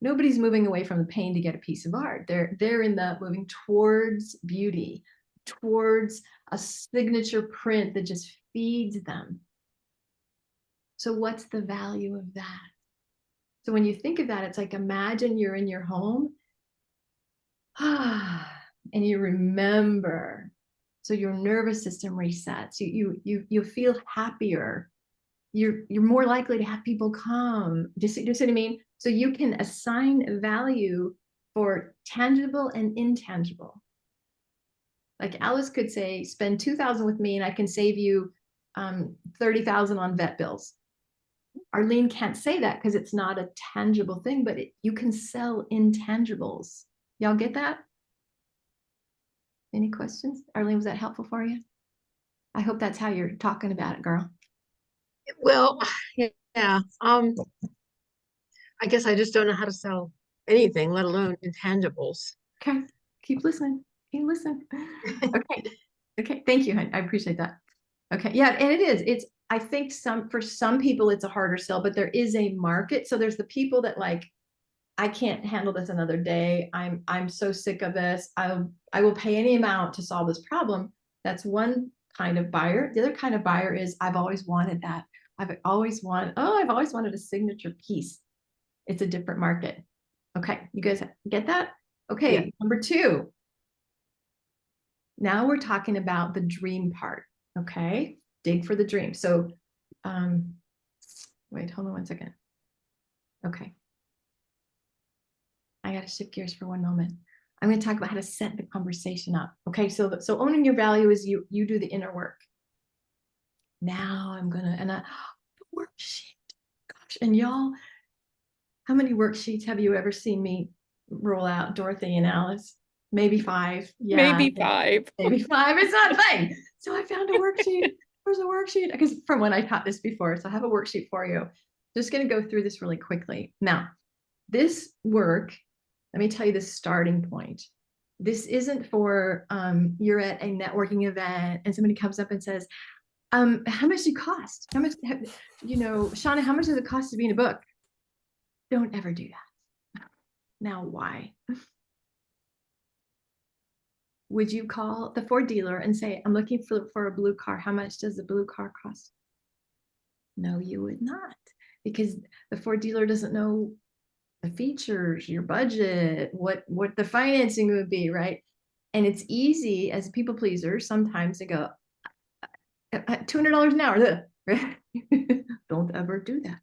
nobody's moving away from the pain to get a piece of art. They're in the moving towards beauty, towards a signature print that just feeds them. So what's the value of that? So when you think of that, it's like, imagine you're in your home and you remember. So your nervous system resets. You feel happier. You're more likely to have people come. Do you see what I mean? So you can assign value for tangible and intangible. Like Alice could say, spend 2,000 with me and I can save you 30,000 on vet bills. Arlene can't say that because it's not a tangible thing, but you can sell intangibles. Y'all get that? Any questions? Arlene, was that helpful for you? I hope that's how you're talking about it, girl. Well, yeah. I guess I just don't know how to sell anything, let alone intangibles. Okay, keep listening. Keep listening. Okay. Okay. Thank you, hon. I appreciate that. Okay. Yeah, and it is. It's, I think for some people it's a harder sell, but there is a market. So there's the people that like, I can't handle this another day. I'm so sick of this. I will pay any amount to solve this problem. That's one kind of buyer. The other kind of buyer is, I've always wanted that. I've always wanted a signature piece. It's a different market. Okay, you guys get that? Okay, Yeah. Number 2. Now we're talking about the dream part. Okay, dig for the dream. So, wait, hold on one second. Okay. I got to shift gears for one moment. I'm going to talk about how to set the conversation up. Okay, so owning your value is you do the inner work. Now I'm gonna worksheet. Gosh, and y'all, how many worksheets have you ever seen me roll out, Dorothy and Alice? Maybe 5. Yeah, Maybe 5. Maybe 5. It's not a thing. So I found a worksheet. There's a worksheet because from when I taught this before. So I have a worksheet for you. Just going to go through this really quickly. Now, this work, let me tell you the starting point. This isn't for you're at a networking event and somebody comes up and says, how much do you cost? How much, Shauna, how much does it cost to be in a book? Don't ever do that. Now, why? Would you call the Ford dealer and say, I'm looking for a blue car. How much does the blue car cost? No, you would not, because the Ford dealer doesn't know the features, your budget, what the financing would be, right? And it's easy as a people pleaser sometimes to go, $200 an hour. Right? Don't ever do that.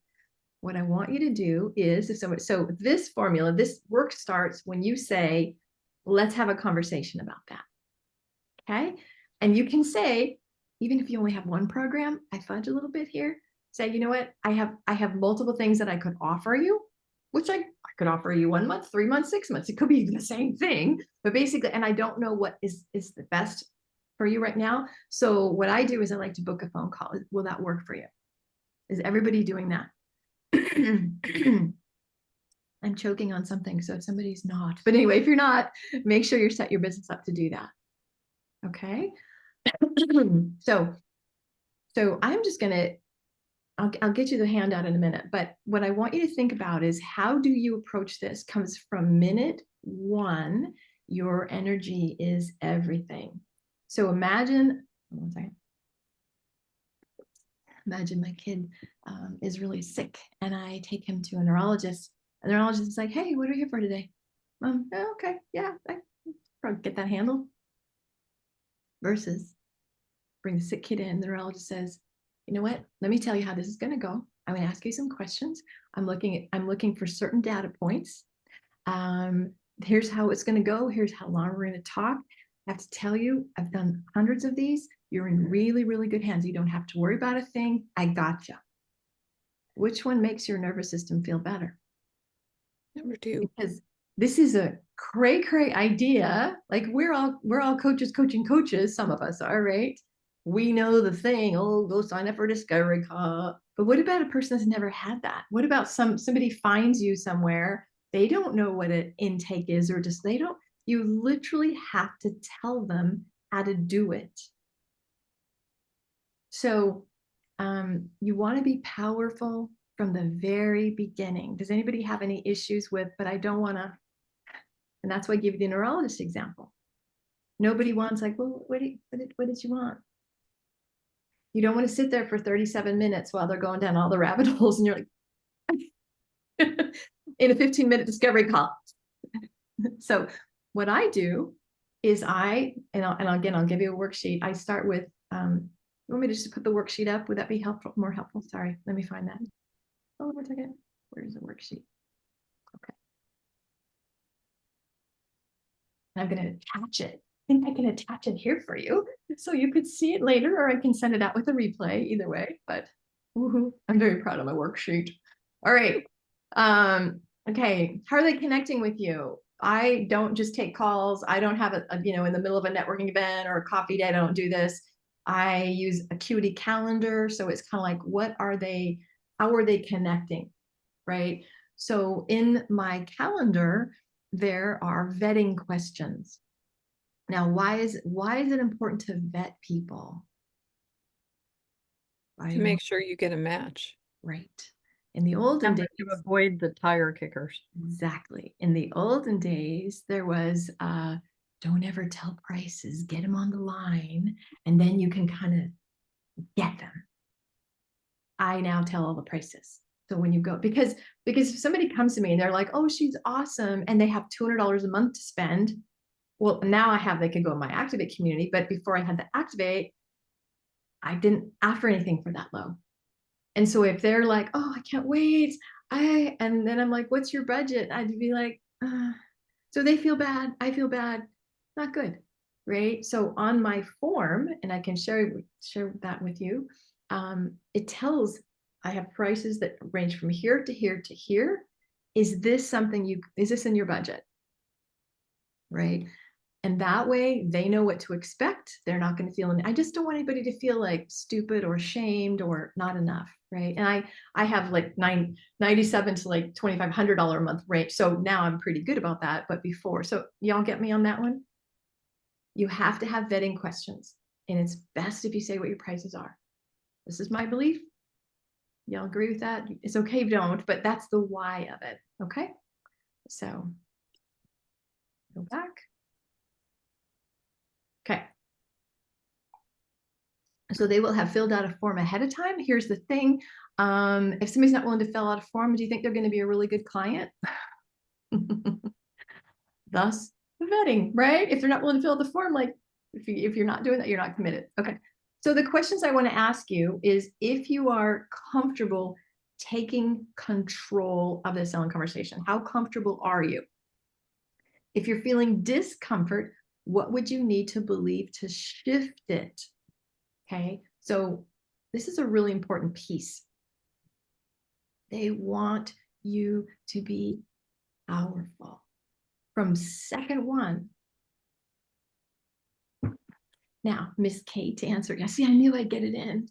What I want you to do is, so this formula, this work starts when you say, let's have a conversation about that. Okay. And you can say, even if you only have one program, I fudge a little bit here. Say, you know what? I have multiple things that I could offer you, which I could offer you 1 month, 3 months, 6 months. It could be the same thing, but basically, and I don't know what is the best for you right now. So what I do is I like to book a phone call. Will that work for you? Is everybody doing that? I'm choking on something, so if somebody's not, but anyway, if you're not, make sure you set your business up to do that. Okay. So I'm just gonna, I'll get you the handout in a minute, but what I want you to think about is, how do you approach this? Comes from minute 1, your energy is everything. So imagine, one second. Imagine my kid is really sick and I take him to a neurologist. And the neurologist is like, hey, what are you here for today? Okay, yeah, I probably get that handled. Versus bring the sick kid in, the neurologist says, you know what, let me tell you how this is going to go. I'm going to ask you some questions. I'm looking for certain data points. here's how it's going to go. Here's how long we're going to talk. I have to tell you, I've done hundreds of these. You're in really, really good hands. You don't have to worry about a thing. I gotcha. Which one makes your nervous system feel better? Number two. Because this is a cray idea. Like we're all coaches coaching coaches. Some of us are, right? We know the thing. Oh, go sign up for a discovery call. But what about a person that's never had that? What about somebody finds you somewhere? They don't know what an intake is, or just they don't. You literally have to tell them how to do it. So you want to be powerful from the very beginning. Does anybody have any issues with, but I don't want to, and that's why I give you the neurologist example. Nobody wants like, well, what did you want? You don't want to sit there for 37 minutes while they're going down all the rabbit holes and you're like, in a 15-minute discovery call. So what I do is again, I'll give you a worksheet. I start with, you want me to just put the worksheet up? Would that be helpful? More helpful? Sorry, let me find that. Oh, one second. Where's the worksheet? Okay. I'm going to attach it. I think I can attach it here for you so you could see it later, or I can send it out with a replay, either way, but I'm very proud of my worksheet. All right. Okay. How are they connecting with you? I don't just take calls. I don't have in the middle of a networking event or a coffee date. I don't do this. I use Acuity Calendar. So it's kind of like, how are they connecting? Right. So in my calendar, there are vetting questions. Now, why is it important to vet people? To make sure you get a match. Right. In the olden days, to avoid the tire kickers. Exactly. In the olden days, there was don't ever tell prices, get them on the line, and then you can kind of get them. I now tell all the prices. So when you go, because if somebody comes to me and they're like, oh, she's awesome, and they have $200 a month to spend, well, now they could go in my Activate community, but before I had to Activate, I didn't offer anything for that low. And so if they're like, oh, I can't wait, and then I'm like, what's your budget? I'd be like, so they feel bad, I feel bad, not good, right? So on my form, and I can share that with you, it tells, I have prices that range from here to here to here. Is this in your budget? Right? And that way they know what to expect. They're not going to feel, I just don't want anybody to feel like stupid or shamed or not enough. Right. And I have like $97 to like $2,500 a month range. So now I'm pretty good about that. But before, so y'all get me on that one? You have to have vetting questions, and it's best if you say what your prices are. This is my belief. Y'all agree with that? It's okay if you don't, but that's the why of it. Okay. So go back. Okay. So they will have filled out a form ahead of time. Here's the thing. If somebody's not willing to fill out a form, do you think they're going to be a really good client? Thus the vetting, right? If they're not willing to fill out the form, like if you're not doing that, you're not committed. Okay. So the questions I want to ask you is if you are comfortable taking control of the selling conversation. How comfortable are you? If you're feeling discomfort, what would you need to believe to shift it? Okay, so this is a really important piece. They want you to be powerful from second one. Now, Miss Kate, to answer, see, I knew I'd get it in.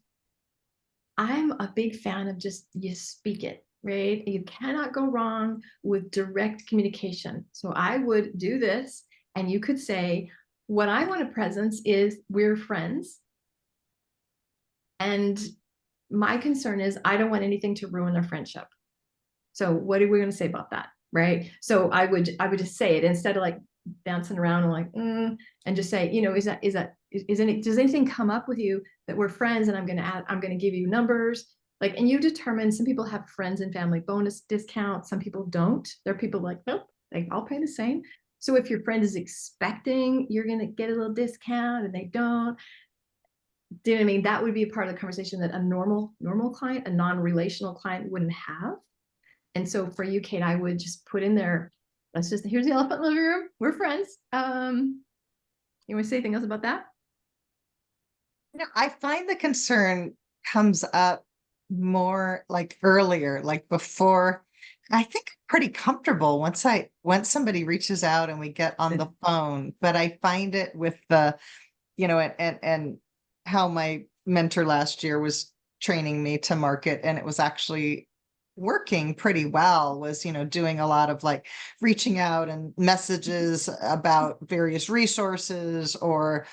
I'm a big fan of just, you speak it, right? You cannot go wrong with direct communication. So I would do this, and you could say, what I want to presence is we're friends. And my concern is I don't want anything to ruin our friendship. So what are we going to say about that? Right. So I would just say it instead of like bouncing around and like, and just say, does anything come up with you that we're friends and I'm going to give you numbers, like, and you determine. Some people have friends and family bonus discount. Some people don't. There are people like, nope, they all pay the same. So if your friend is expecting you're going to get a little discount and they don't, do you know what I mean? That would be a part of the conversation that a normal client, a non-relational client wouldn't have. And so for you, Kate, I would just put in there, Here's the elephant in the living room. We're friends. You want to say anything else about that? I find the concern comes up more like earlier, like before. I think I'm pretty comfortable once somebody reaches out and we get on the phone, but I find it with the, and how my mentor last year was training me to market, and it was actually working pretty well, was, doing a lot of like reaching out and messages about various resources, or,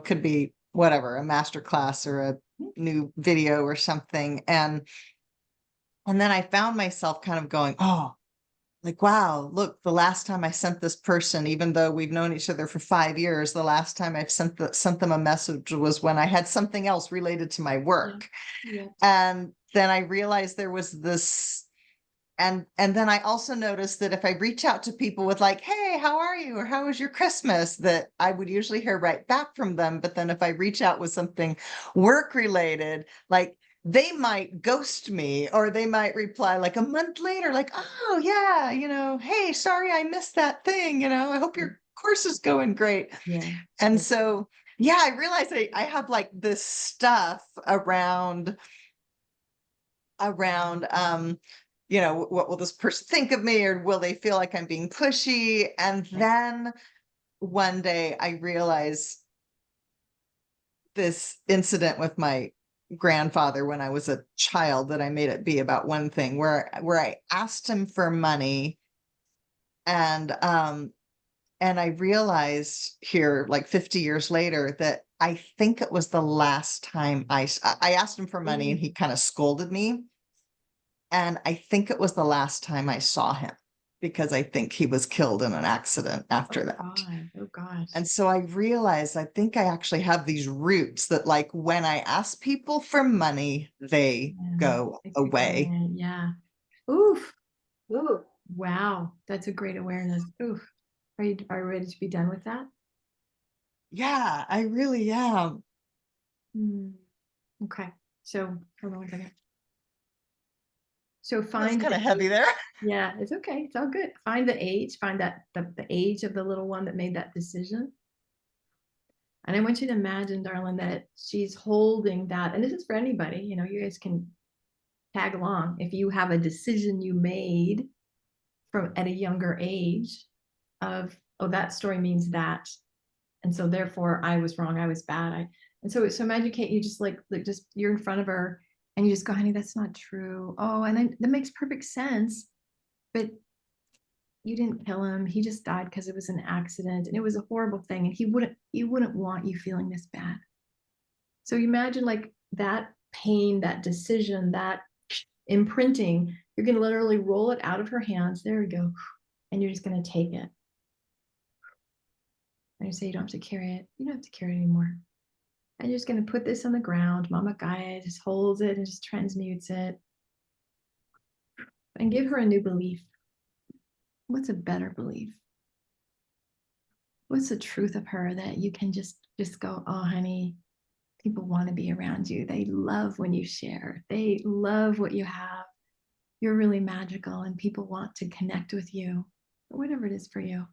could be whatever, a master class or a new video or something. And then I found myself kind of going, oh, like, wow, look, the last time I sent this person, even though we've known each other for 5 years, the last time I've sent them a message was when I had something else related to my work. Yeah. And then I realized there was this, and then I also noticed that if I reach out to people with like, hey, how are you? Or how was your Christmas? That I would usually hear right back from them. But then if I reach out with something work related, like they might ghost me, or they might reply like a month later, like, oh yeah, hey, sorry, I missed that thing. I hope your course is going great. Yeah. And so, yeah, I realized I have like this stuff around, what will this person think of me, or will they feel like I'm being pushy? And then one day I realized this incident with my grandfather when I was a child, that I made it be about one thing where I asked him for money, and I realized here, like 50 years later, that I think it was the last time I asked him for money, and he kind of scolded me. And I think it was the last time I saw him, because I think he was killed in an accident after that. Oh gosh. And so I realized, I think I actually have these roots that, like, when I ask people for money, they go away. Yeah. Oof. Ooh. Wow. That's a great awareness. Oof. Are you ready to be done with that? Yeah, I really am. Okay. So hold on one second. So It's find kind the of heavy there. Yeah, it's okay. It's all good. Find the age, find that the age of the little one that made that decision. And I want you to imagine, darling, that she's holding that. And this is for anybody, you guys can tag along. If you have a decision you made from at a younger age of, oh, that story means that. And so therefore I was wrong, I was bad. And so imagine, Kate, you just like just you're in front of her and you just go, honey, that's not true. Oh, and then that makes perfect sense. But you didn't kill him. He just died because it was an accident and it was a horrible thing. And he wouldn't want you feeling this bad. So you imagine like that pain, that decision, that imprinting, you're going to literally roll it out of her hands. There we go. And you're just going to take it. And you say, you don't have to carry it. You don't have to carry it anymore. And you're just going to put this on the ground. Mama Gaia just holds it and just transmutes it. And give her a new belief. What's a better belief? What's the truth of her that you can just go, oh, honey, people want to be around you. They love when you share. They love what you have. You're really magical and people want to connect with you, or whatever it is for you.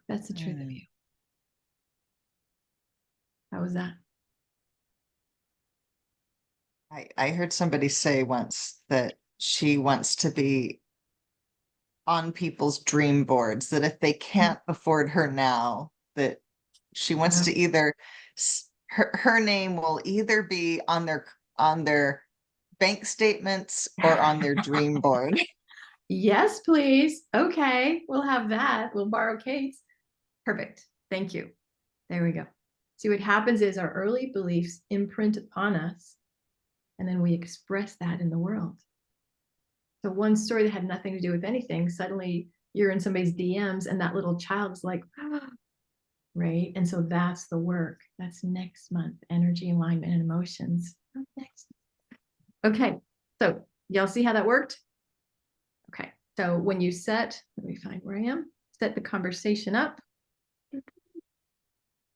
That's the truth of you. How was that? I heard somebody say once that she wants to be on people's dream boards, that if they can't afford her now, that she wants to either her name will either be on their bank statements or on their dream board. Yes, please. Okay, we'll have that. We'll borrow Kate's. Perfect. Thank you. There we go. See, what happens is our early beliefs imprint upon us, and then we express that in the world. So one story that had nothing to do with anything, suddenly you're in somebody's DMs and that little child is like, ah, right? And so that's the work. That's next month, energy, alignment, and emotions. Next. Okay, so y'all see how that worked? Okay, so when you let me find where I am, set the conversation up.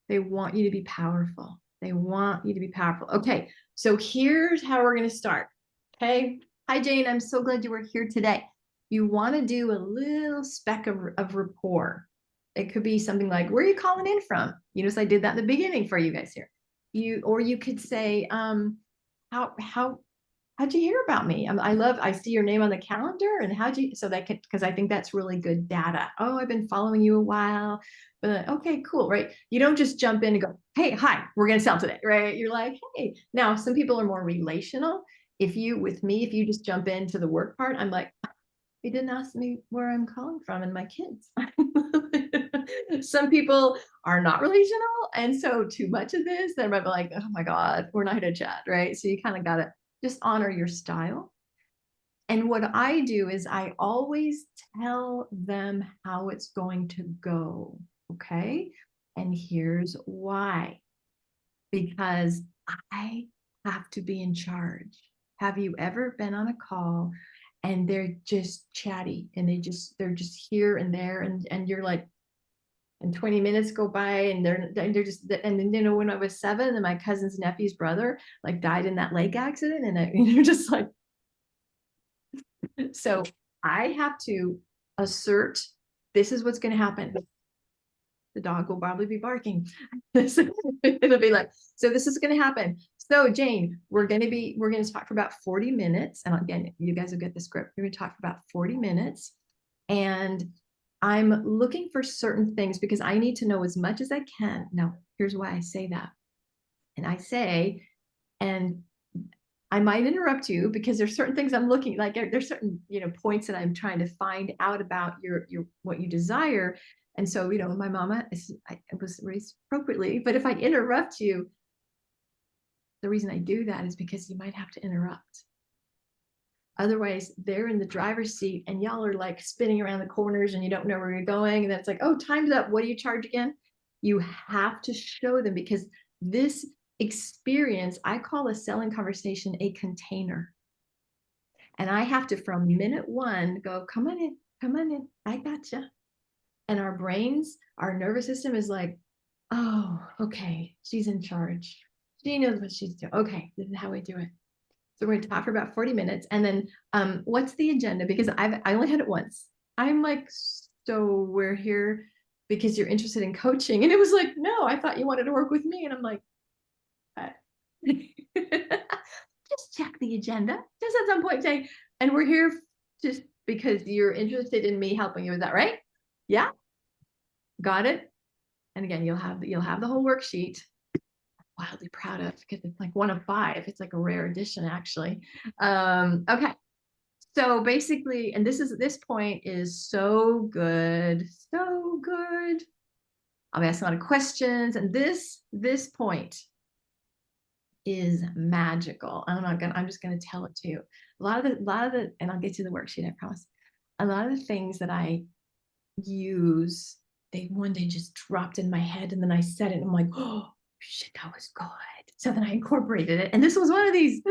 They want you to be powerful. They want you to be powerful. Okay, so here's how we're going to start. Okay. Hi, Jane. I'm so glad you were here today. you want to do a little speck of rapport. It could be something like, where are you calling in from? You notice I did that in the beginning for you guys here. Or you could say, how'd you hear about me? I see your name on the calendar, and so that could, because I think that's really good data. Oh, I've been following you a while, but okay, cool, right? You don't just jump in and go, hey, hi, we're going to sell today, right? You're like, hey, now some people are more relational. If you just jump into the work part, I'm like, he didn't ask me where I'm calling from and my kids. Some people are not relational. And so too much of this, they might be like, oh my God, we're not going to chat, right? So you kind of got to just honor your style. And what I do is I always tell them how it's going to go. Okay. And here's why. Because I have to be in charge. Have you ever been on a call and they're just chatty and they're just here and there, and you're like, and 20 minutes go by and they're just, and then, you know, when I was 7 and my cousin's nephew's brother like died in that lake accident, and you're just like, so I have to assert, this is what's going to happen. The dog will probably be barking. It'll be like, so this is going to happen. So Jane, we're going to talk for about 40 minutes. And again, you guys will get the script. We're going to talk for about 40 minutes. And I'm looking for certain things because I need to know as much as I can. Now, here's why I say that. And I say, and I might interrupt you because there's certain things I'm looking, like there's certain, you know, points that I'm trying to find out about your what you desire. And so, you know, my mama I was raised appropriately, but if I interrupt you, the reason I do that is because you might have to interrupt. Otherwise, they're in the driver's seat and y'all are like spinning around the corners and you don't know where you're going. And that's like, oh, time's up. What do you charge again? You have to show them, because this experience, I call a selling conversation a container. And I have to, from minute 1, go, come on in, I gotcha. And our brains, our nervous system is like, oh, okay, she's in charge. She knows what she's doing. Okay, this is how we do it. So we're going to talk for about 40 minutes. And then what's the agenda? Because I only had it once. I'm like, so we're here because you're interested in coaching. And it was like, no, I thought you wanted to work with me. And I'm like, just check the agenda. Just at some point saying, and we're here just because you're interested in me helping you. Is that right? Yeah. Got it. And again, you'll have the whole worksheet. Wildly proud of, because it's like 1 of 5. It's like a rare edition, actually. Okay. So basically, and this point is so good. So good. I'll be asking a lot of questions, and this point is magical. I'm just gonna tell it to you. A lot of the, and I'll get to the worksheet, I promise. A lot of the things that I use, they one day just dropped in my head, and then I said it, and I'm like, oh shit, that was good. So then I incorporated it. And this is one of these,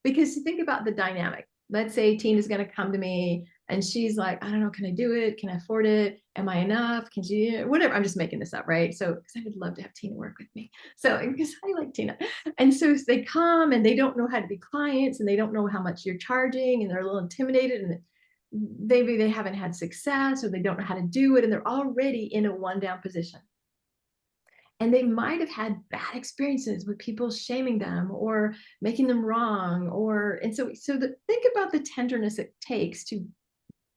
because you think about the dynamic. Let's say Tina's going to come to me and she's like, I don't know, can I do it? Can I afford it? Am I enough? Can she, whatever. I'm just making this up, right? So, because I would love to have Tina work with me. So, because I like Tina. And so they come and they don't know how to be clients and they don't know how much you're charging and they're a little intimidated and maybe they haven't had success or they don't know how to do it and they're already in a one down position. And they might have had bad experiences with people shaming them or making them wrong, and so think about the tenderness it takes to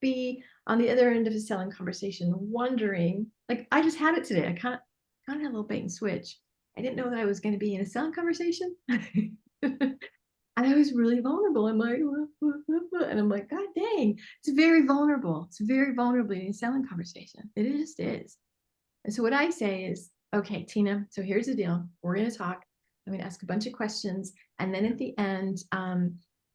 be on the other end of a selling conversation, wondering, like I just had it today. I kind of had a little bait and switch. I didn't know that I was going to be in a selling conversation. And I was really vulnerable. I'm like, and I'm like, God dang, it's very vulnerable. It's very vulnerable in a selling conversation. It just is. And so what I say is, okay, Tina, so here's the deal. We're going to talk. I'm going to ask a bunch of questions. And then at the end,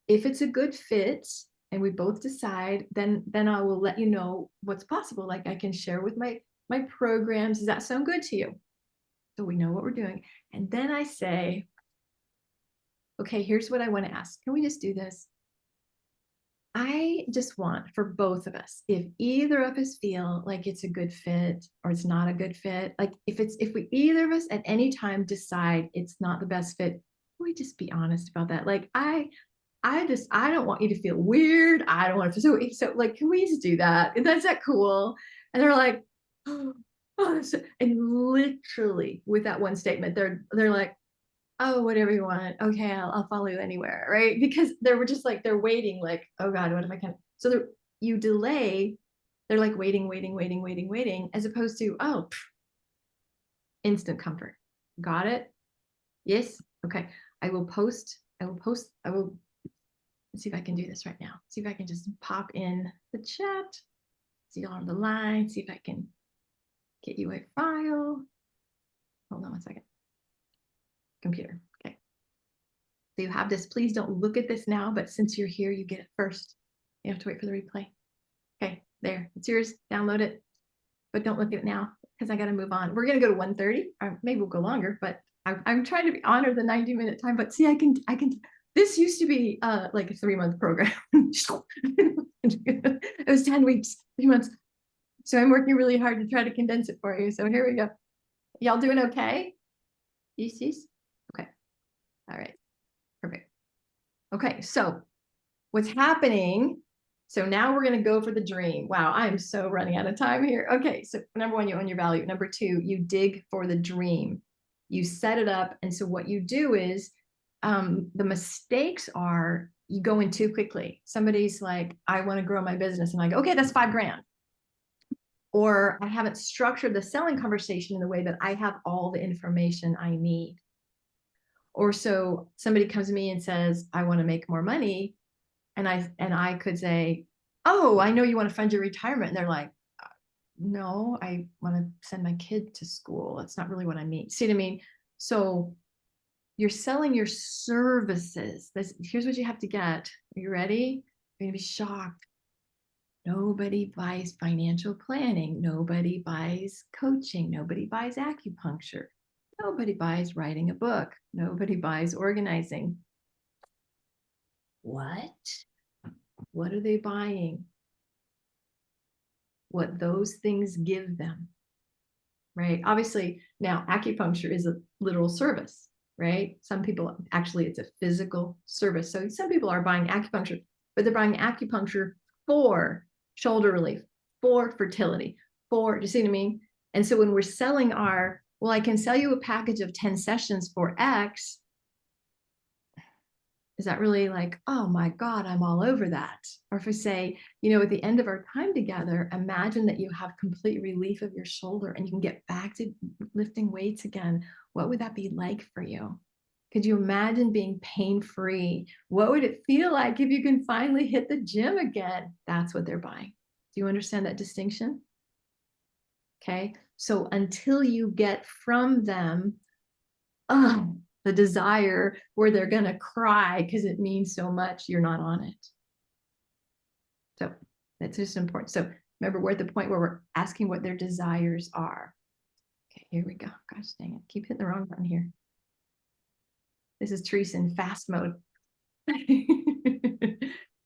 if it's a good fit and we both decide, then I will let you know what's possible. Like I can share with my programs. Does that sound good to you? So we know what we're doing. And then I say, okay, here's what I want to ask. Can we just do this? I just want for both of us, if either of us feel like it's a good fit or it's not a good fit, like if we either of us at any time decide it's not the best fit, we just be honest about that. Like I I don't want you to feel weird. I don't want to, so like, can we just do that? And that's that cool. And they're like, oh, and literally with that one statement, they're like, oh, whatever you want. Okay, I'll follow you anywhere, right? Because they were just like, they're waiting, like, oh God, what am I gonna? So you delay, they're like waiting, as opposed to, oh, instant comfort. Got it? Yes. Okay. I will post. Let's see if I can do this right now. See if I can just pop in the chat. See y'all on the line. See if I can get you a file. Hold on one second. Computer. Okay. So you have this. Please don't look at this now, but since you're here, you get it first. You have to wait for the replay. Okay, there. It's yours. Download it. But don't look at it now because I got to move on. We're going to go to 1:30. Or maybe we'll go longer, but I'm trying to honor the 90-minute time. But see, I can. This used to be like a 3-month program. It was 10 weeks, 3 months. So I'm working really hard to try to condense it for you. So here we go. Y'all doing okay? Yes. Okay. All right. Perfect. Okay. So what's happening? So now we're going to go for the dream. Wow, I'm so running out of time here. Okay, so number 1, you own your value. Number 2, you dig for the dream. You set it up. And so what you do is the mistakes are you go in too quickly. Somebody's like, I want to grow my business. And I go, okay, that's $5,000. Or I haven't structured the selling conversation in the way that I have all the information I need. Or so somebody comes to me and says, I want to make more money. And I could say, oh, I know you want to fund your retirement. And they're like, no, I want to send my kid to school. That's not really what I mean. See what I mean? So you're selling your services. Here's what you have to get. Are you ready? You're going to be shocked. Nobody buys financial planning. Nobody buys coaching. Nobody buys acupuncture. Nobody buys writing a book. Nobody buys organizing. What? What are they buying? What those things give them, right? Obviously, now acupuncture is a literal service, right? Some people, actually, it's a physical service. So some people are buying acupuncture, but they're buying acupuncture for shoulder relief, for fertility, do you see what I mean? And so when we're selling well, I can sell you a package of 10 sessions for X. Is that really like, oh my God, I'm all over that? Or if we say, at the end of our time together, imagine that you have complete relief of your shoulder and you can get back to lifting weights again. What would that be like for you? Could you imagine being pain-free? What would it feel like if you can finally hit the gym again? That's what they're buying. Do you understand that distinction? Okay. So until you get from them, the desire where they're going to cry because it means so much, you're not on it. So that's just important. So remember, we're at the point where we're asking what their desires are. Okay, here we go. Gosh dang it. Keep hitting the wrong button here. This is Teresa in fast mode.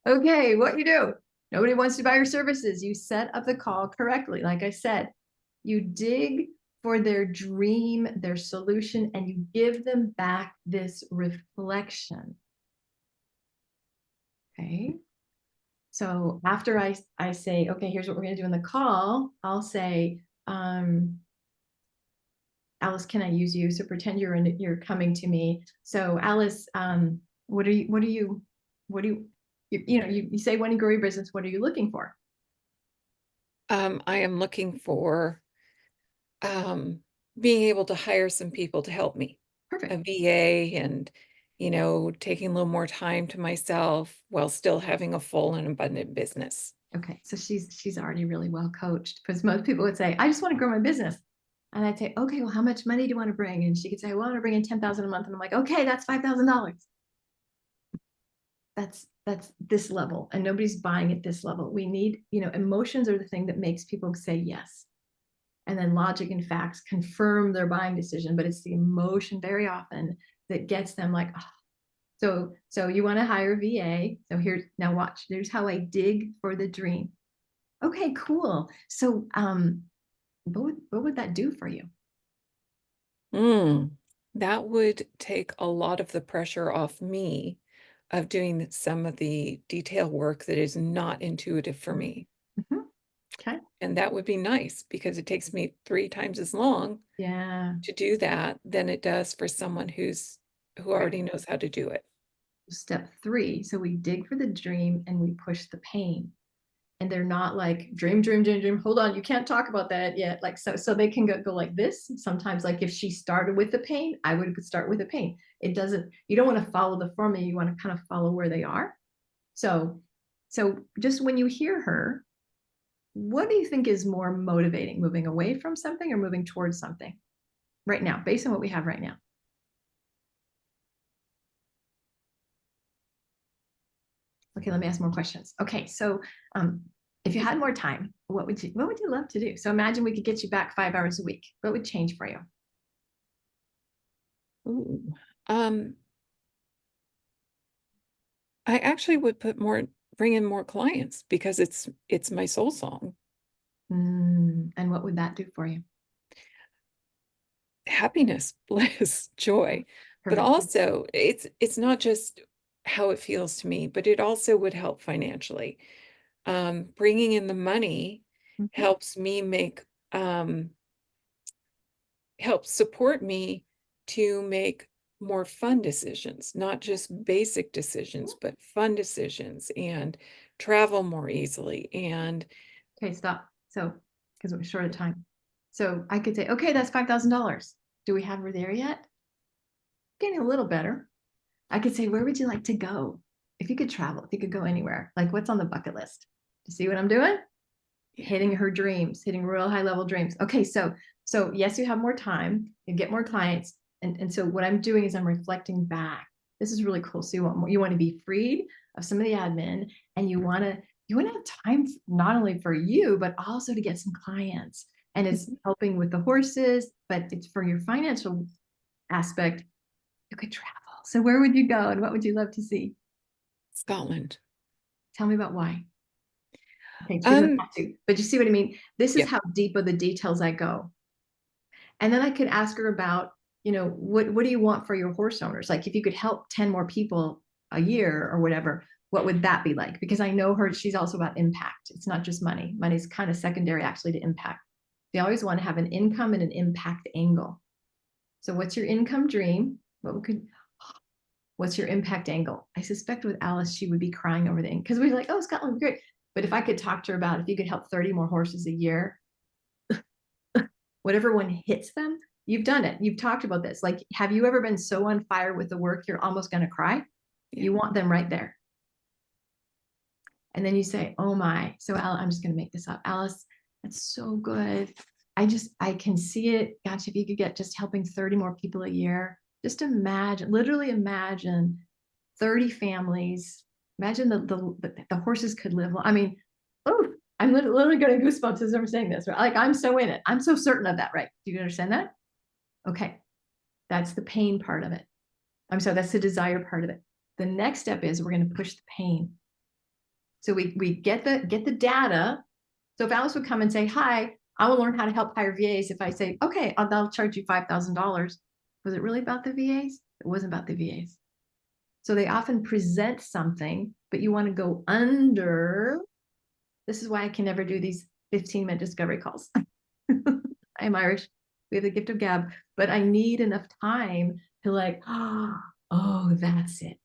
Okay, what you do? Nobody wants to buy your services. You set up the call correctly. Like I said, you dig for their dream, their solution, and you give them back this reflection. Okay. So after I say, okay, here's what we're going to do in the call, I'll say, Alice, can I use you? So pretend you're coming to me. So Alice, you say when you grow your business, what are you looking for? I am looking for being able to hire some people to help me. Perfect. A VA and, taking a little more time to myself while still having a full and abundant business. Okay. So she's already really well coached, because most people would say, I just want to grow my business. And I'd say, okay, well, how much money do you want to bring? And she could say, well, I want to bring in $10,000 a month. And I'm like, okay, that's $5,000. That's this level, and nobody's buying at this level. We need, emotions are the thing that makes people say yes. And then logic and facts confirm their buying decision, but it's the emotion very often that gets them like, oh. So you want to hire a VA. So now watch, there's how I dig for the dream. Okay, cool. So what would that do for you? That would take a lot of the pressure off me of doing some of the detail work that is not intuitive for me. Mhm. Okay. And that would be nice because it takes me 3 times as long Yeah. to do that than it does for someone who already knows how to do it. Step 3. So we dig for the dream and we push the pain. And they're not like dream, dream, dream, dream. Hold on, you can't talk about that yet. Like so they can go like this. Sometimes, like if she started with the pain, I would start with the pain. It doesn't. You don't want to follow the formula. You want to kind of follow where they are. So just when you hear her, what do you think is more motivating? Moving away from something or moving towards something right now, based on what we have right now? Okay, let me ask more questions. Okay, so if you had more time, what would you love to do? So imagine we could get you back 5 hours a week. What would change for you? Ooh. I actually would bring in more clients because it's my soul song. And what would that do for you? Happiness, bliss, joy. But Perfect. also it's not just how it feels to me, but it also would help financially. Bringing in the money Mhm. helps me helps support me to make more fun decisions, not just basic decisions, but fun decisions, and travel more easily. And Okay, stop. So, because we're short of time. So I could say, okay, that's $5,000. Do we have her there yet? Getting a little better. I could say, where would you like to go? If you could travel, if you could go anywhere, like what's on the bucket list? You see what I'm doing? Hitting her dreams, hitting real high level dreams. Okay, so yes, you have more time, you get more clients. And so what I'm doing is I'm reflecting back. This is really cool. So you want to be freed of some of the admin, and you want to have time not only for you, but also to get some clients. And it's helping with the horses, but it's for your financial aspect. You could travel. So where would you go and what would you love to see? Scotland. Tell me about why. Okay, she doesn't have to, but you see what I mean? This is Yeah. how deep of the details I go. And then I could ask her about, what do you want for your horse owners? Like if you could help 10 more people a year or whatever, what would that be like? Because I know her, she's also about impact. It's not just money. Money's kind of secondary actually to impact. They always want to have an income and an impact angle. So what's your income dream? What's your impact angle? I suspect with Alice, she would be crying over the ink because we're like, oh, Scotland would be great. But if I could talk to her about if you could help 30 more horses a year, whatever one hits them, you've done it. You've talked about this. Like, have you ever been so on fire with the work, you're almost going to cry? Yeah. You want them right there. And then you say, oh my. So I'm just going to make this up. Alice, that's so good. I can see it. Gosh, if you could get just helping 30 more people a year, just imagine, literally imagine 30 families. Imagine the horses could live. I mean, oh, I'm literally getting goosebumps as I'm saying this. Right? Like I'm so in it. I'm so certain of that. Right? Do you understand that? Okay, that's the pain part of it. I'm sorry, that's the desire part of it. The next step is we're going to push the pain. So we get the data. So if Alice would come and say, "Hi, I will learn how to help hire VAs," if I say, "Okay, I'll charge you $5,000," was it really about the VAs? It wasn't about the VAs. So they often present something, but you want to go under. This is why I can never do these 15-minute discovery calls. I'm Irish. We have the gift of gab, but I need enough time to like, oh, that's it.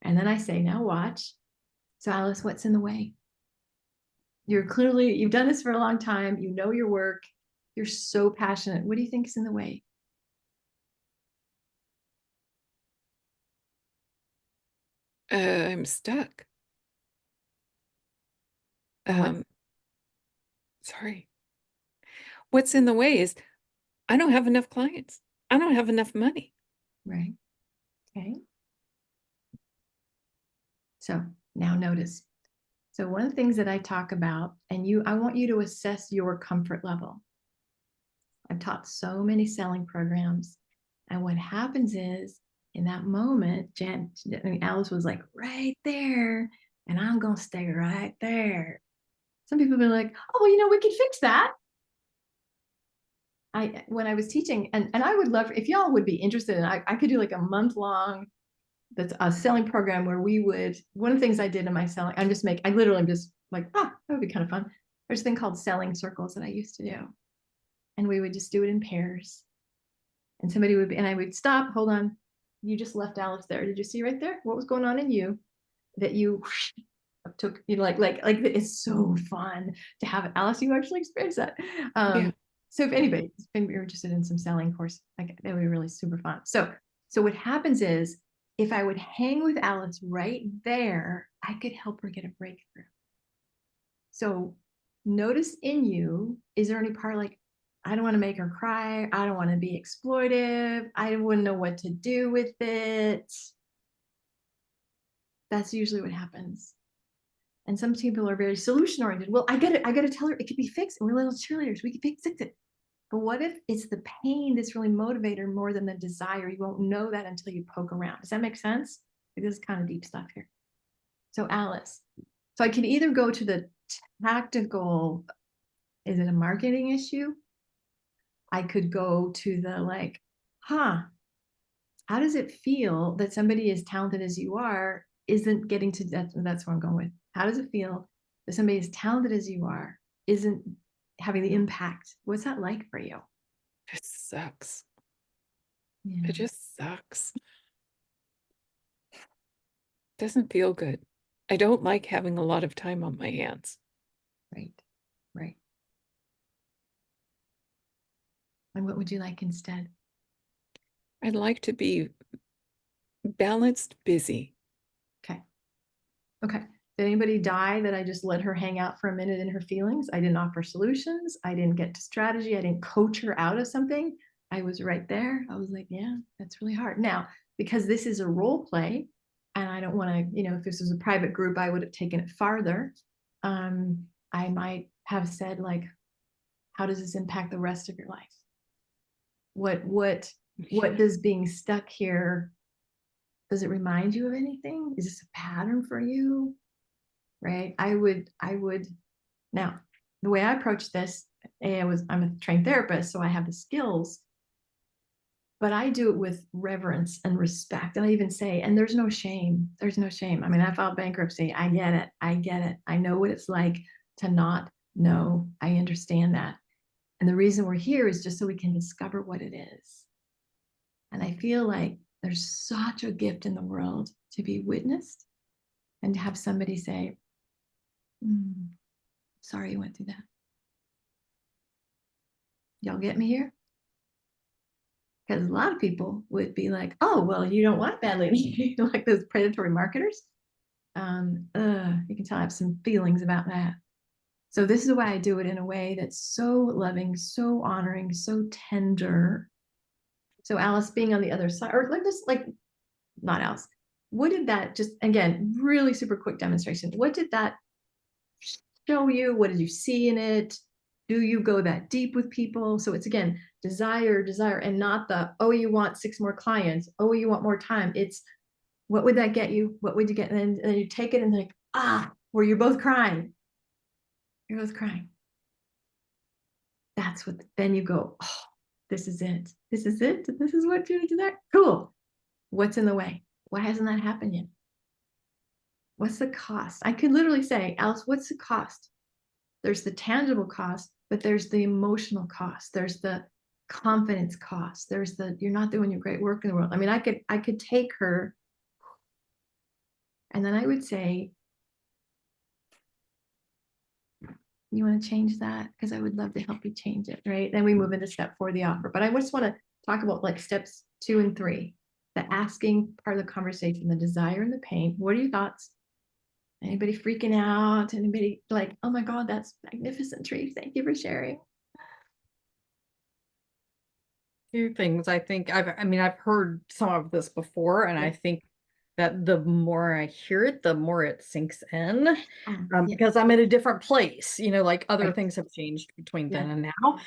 And then I say, now watch. So Alice, what's in the way? You've done this for a long time. You know your work. You're so passionate. What do you think is in the way? I'm stuck. Sorry. What's in the way is I don't have enough clients. I don't have enough money. Right. Okay. So now notice. So one of the things that I talk about, and I want you to assess your comfort level. I've taught so many selling programs. And what happens is in that moment, Alice was like right there, and I'm going to stay right there. Some people be like, oh, we could fix that. When I was teaching, and I would love, if y'all would be interested in, I could do like a month-long that's a selling program where we would, one of the things I did in my selling, I literally am just like, that would be kind of fun. There's a thing called selling circles that I used to do. And we would just do it in pairs. And somebody would be, and I would stop, hold on. You just left Alice there. Did you see right there? What was going on in you that you took, you know, like it's so fun to have Alice, you actually experience that. Yeah. So if anybody's been interested in some selling course, like that would be really super fun. So what happens is if I would hang with Alice right there, I could help her get a breakthrough. So notice in you, is there any part like, I don't want to make her cry. I don't want to be exploitive. I wouldn't know what to do with it. That's usually what happens. And some people are very solution oriented. Well, I get it. I got to tell her it could be fixed. And we're little cheerleaders. We can fix it. But what if it's the pain that's really motivator more than the desire? You won't know that until you poke around. Does that make sense? Like, this is kind of deep stuff here. So Alice, so I can either go to the tactical, is it a marketing issue? I could go to the like, how does it feel that somebody as talented as you are isn't getting to that? That's what I'm going with. How does it feel that somebody as talented as you are isn't having the impact? What's that like for you? It sucks. Yeah. It just sucks. Doesn't feel good. I don't like having a lot of time on my hands. Right. And what would you like instead? I'd like to be balanced, busy. Okay. Did anybody die that I just let her hang out for a minute in her feelings? I didn't offer solutions. I didn't get to strategy. I didn't coach her out of something. I was right there. I was like, yeah, that's really hard. Now, because this is a role play, and I don't want to, you know, if this was a private group, I would have taken it farther. I might have said, like, how does this impact the rest of your life? What does being stuck here, does it remind you of anything? Is this a pattern for you? Right? I would now, the way I approach this, I'm a trained therapist, so I have the skills, but I do it with reverence and respect. And I even say, and there's no shame. There's no shame. I mean, I filed bankruptcy. I get it. I know what it's like to not know. I understand that. And the reason we're here is just so we can discover what it is. And I feel like there's such a gift in the world to be witnessed and to have somebody say, sorry you went through that. Y'all get me here? Because a lot of people would be like, oh, well, you don't want bad lady, like those predatory marketers. You can tell I have some feelings about that. So this is why I do it in a way that's so loving, so honoring, so tender. So Alice being on the other side, or like this, like not Alice. What did that just, again, really super quick demonstration. What did that show you? What did you see in it? Do you go that deep with people? So it's again, desire, and not the, oh, you want 6 more clients. Oh, you want more time. It's what would that get you? What would you get? And then you take it and like, where you're both crying. You're both crying. That's what, then you go, oh, this is it. This is it. This is what you do that. Cool. What's in the way? Why hasn't that happened yet? What's the cost? I could literally say, Alice, what's the cost? There's the tangible cost, but there's the emotional cost. There's the confidence cost. There's the, you're not doing your great work in the world. I mean, I could take her and then I would say, you want to change that? Because I would love to help you change it, right? Then we move into step 4, the offer. But I just want to talk about like steps 2 and 3, the asking part of the conversation, the desire and the pain. What are your thoughts? Anybody freaking out? Anybody like, oh my God, that's magnificent, Tree. Thank you for sharing. Few things. I think I've heard some of this before, and I think that the more I hear it, the more it sinks in, because I'm at a different place, you know, like other things have changed between then and now.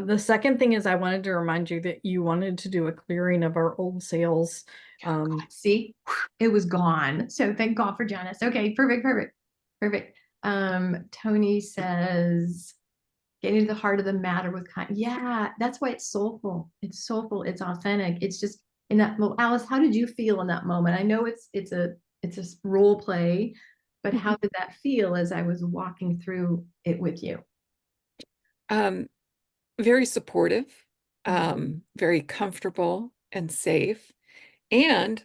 The second thing is I wanted to remind you that you wanted to do a clearing of our old sales. See, it was gone. So thank God for Janice. Okay, perfect. Tony says, getting to the heart of the matter with kind. Yeah, that's why it's soulful. It's soulful. It's authentic. It's just, in that, well, Alice, how did you feel in that moment? I know it's a role play, but how did that feel as I was walking through it with you? Very supportive, very comfortable and safe. And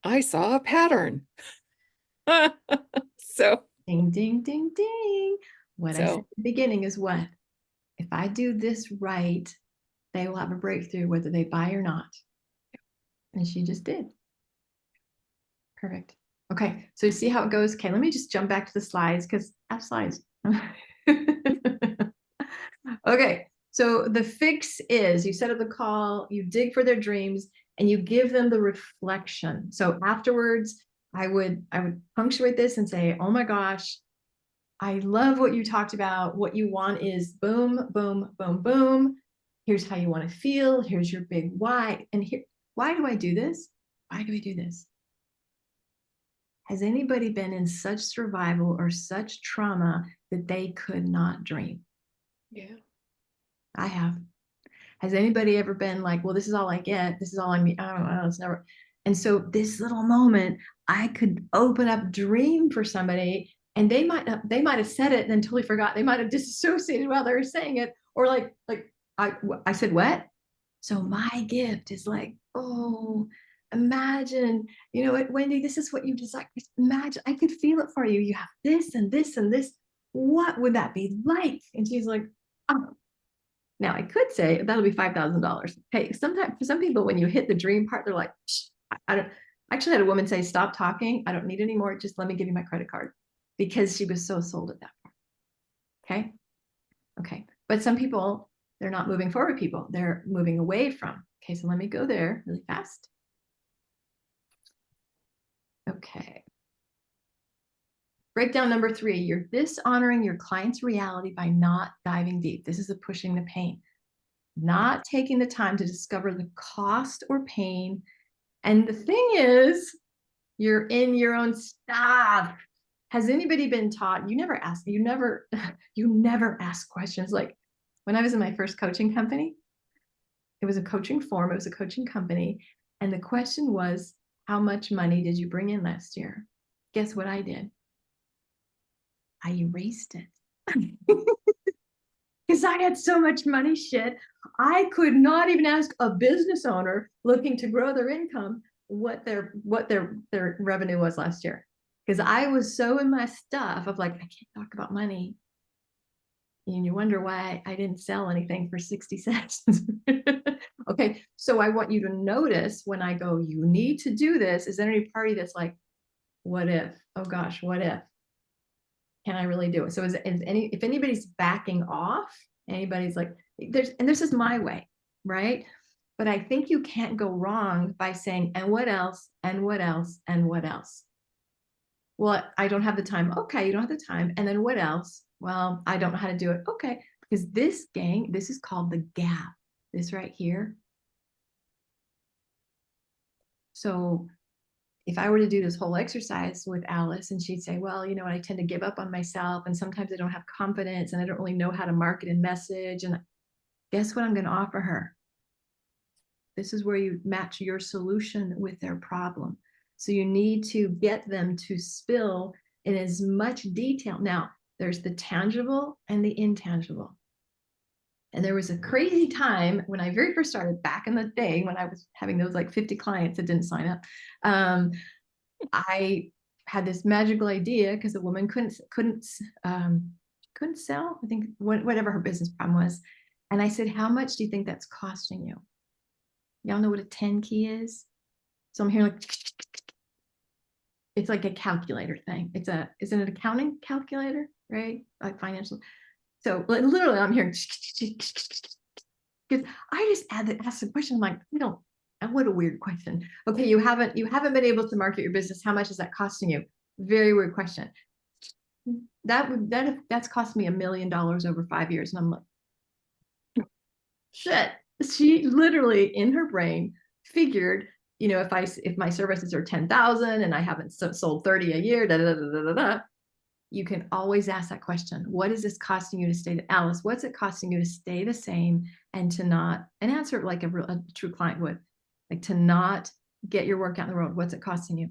I saw a pattern. So, Ding, ding, ding, ding. What I said so at the beginning is what? If I do this right, they will have a breakthrough, whether they buy or not. And she just did. Perfect. Okay, so you see how it goes? Okay, let me just jump back to the slides because I have slides. Okay, so the fix is you set up the call, you dig for their dreams, and you give them the reflection. So afterwards, I would punctuate this and say, oh my gosh, I love what you talked about. What you want is boom, boom, boom, boom. Here's how you want to feel. Here's your big why. And here, why do I do this? Why do I do this? Has anybody been in such survival or such trauma that they could not dream? yeah. I have. Has anybody ever been like, well, this is all I get. This is all I mean. I don't know. It's never. And so this little moment, I could open up dream for somebody, and they might have said it and then totally forgot. They might have disassociated while they were saying it, or like I said what? So my gift is like, oh, imagine, you know what, Wendy, this is what you desire. Imagine, I could feel it for you. You have this and this and this. What would that be like? And she's like, oh. Now I could say that'll be $5,000. Hey, sometimes for some people, when you hit the dream part, they're like, I don't. I actually had a woman say, stop talking. I don't need any more. Just let me give you my credit card, because she was so sold at that part. Okay. Okay. But some people, they're not moving forward people. They're moving away from. Okay. So let me go there really fast. Okay. Breakdown number 3, you're dishonoring your client's reality by not diving deep. This is the pushing the pain. Not taking the time to discover the cost or pain. And the thing is, you're in your own stuff. Has anybody been taught? You never ask questions. Like when I was in my first coaching company, it was a coaching firm, it was a coaching company. And the question was, how much money did you bring in last year? Guess what I did? I erased it. Because I had so much money shit. I could not even ask a business owner looking to grow their income what their revenue was last year. Because I was so in my stuff of like, I can't talk about money. And you wonder why I didn't sell anything for 60 cents. Okay, so I want you to notice when I go, you need to do this. Is there any party that's like, what if? Oh gosh, what if? Can I really do it? So if anybody's backing off, anybody's like, this is my way, right? But I think you can't go wrong by saying, and what else, and what else, and what else? Well, I don't have the time. Okay, you don't have the time. And then what else? Well, I don't know how to do it. Okay, because this is called the gap. This right here. So if I were to do this whole exercise with Alice and she'd say, well, you know, I tend to give up on myself and sometimes I don't have confidence and I don't really know how to market and message. And guess what I'm going to offer her? This is where you match your solution with their problem. So you need to get them to spill in as much detail. Now, there's the tangible and the intangible. And there was a crazy time when I very first started back in the day when I was having those like 50 clients that didn't sign up. I had this magical idea because the woman couldn't sell, I think, whatever her business problem was. And I said, how much do you think that's costing you? Y'all know what a 10 key is? So I'm hearing like, it's like a calculator thing. Is it an accounting calculator, right? Like financial. So literally I'm hearing, because I just asked the question, I'm like, what a weird question. Okay, you haven't been able to market your business. How much is that costing you? Very weird question. That's cost me $1 million over 5 years. And I'm like, shit. She literally in her brain figured, you know, if my services are 10,000 and I haven't sold 30 a year, you can always ask that question. What is this costing you to stay, Alice? What's it costing you to stay the same and to not, and answer it like a true client would. Like to not get your work out in the world. What's it costing you?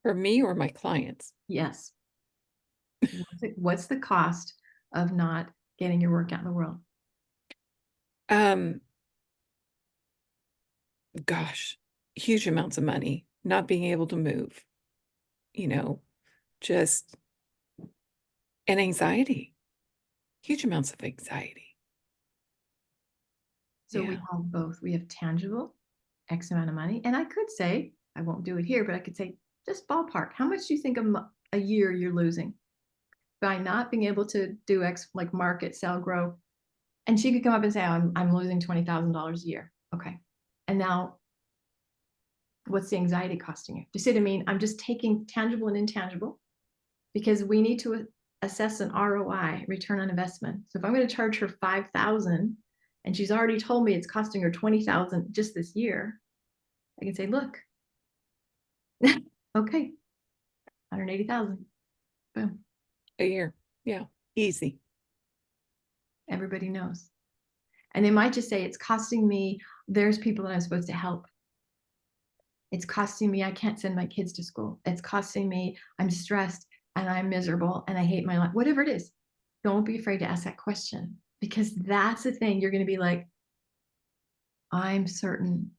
For me or my clients? Yes. What's the cost of not getting your work out in the world? Gosh, huge amounts of money, not being able to move, just and anxiety, huge amounts of anxiety. So we have both. We have tangible, X amount of money. And I could say, I won't do it here, but I could say, just ballpark, how much do you think a year you're losing by not being able to do X, like market, sell, grow? And she could come up and say, I'm losing $20,000 a year. Okay. And now what's the anxiety costing you? Do you see what I mean? I'm just taking tangible and intangible because we need to assess an ROI, return on investment. So if I'm going to charge her $5,000 and she's already told me it's costing her $20,000 just this year, I can say, look, okay, $180,000. Boom. A year. Yeah. Easy. Everybody knows. And they might just say, it's costing me, there's people that I'm supposed to help. It's costing me, I can't send my kids to school. It's costing me, I'm stressed and I'm miserable and I hate my life. Whatever it is, don't be afraid to ask that question, because that's the thing. You're going to be like, I'm certain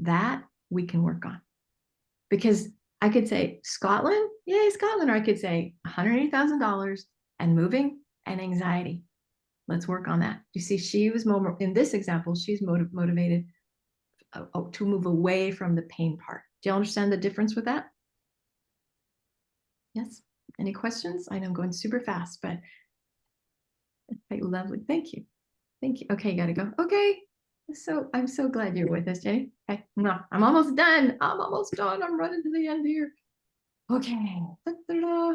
that we can work on. Because I could say Scotland, yay, Scotland, or I could say $180,000 and moving and anxiety. Let's work on that. You see, she was in this example, she's motivated to move away from the pain part. Do you understand the difference with that? Yes. Any questions? I know I'm going super fast, but okay, lovely. Thank you. Thank you. Okay, you gotta go. Okay. So I'm so glad you're with us, Jenny. Okay. No, I'm almost done. I'm almost done. I'm running to the end here. Okay. Da-da-da.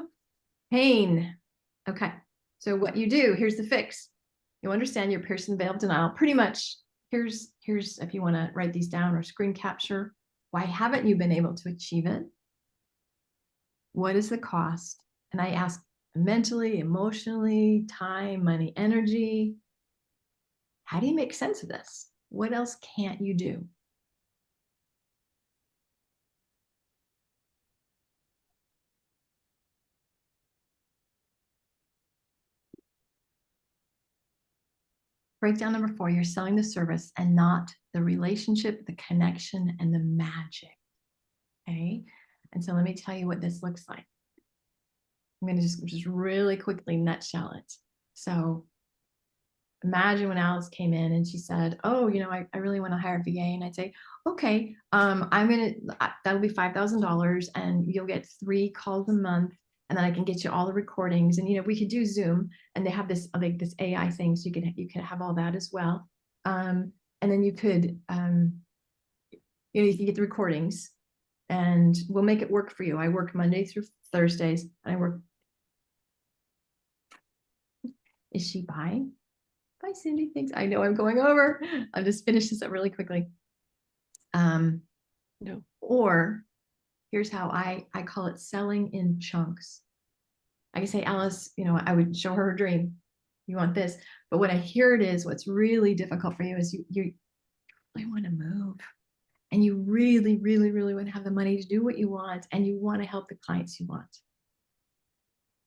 Pain. Okay. So what you do, here's the fix. You understand your piercing veil of denial. Pretty much, here's if you want to write these down or screen capture, why haven't you been able to achieve it? What is the cost? And I ask mentally, emotionally, time, money, energy. How do you make sense of this? What else can't you do? Breakdown number 4, you're selling the service and not the relationship, the connection, and the magic. Okay. And so let me tell you what this looks like. I'm going to just really quickly nutshell it. So imagine when Alice came in and she said, oh, I really want to hire a VA. And I'd say, okay, that'll be $5,000 and you'll get 3 calls a month. And then I can get you all the recordings. And, we could do Zoom, and they have this AI thing. So you could have all that as well. And then you could get the recordings, and we'll make it work for you. I work Monday through Thursdays, and I work. Is she buying? Bye, Cindy. Thanks. I know I'm going over. I'll just finish this up really quickly. No. Or here's how I call it selling in chunks. I can say, Alice, I would show her dream. You want this. But what I hear it is, what's really difficult for you is you really want to move. And you really, really, really want to have the money to do what you want. And you want to help the clients you want.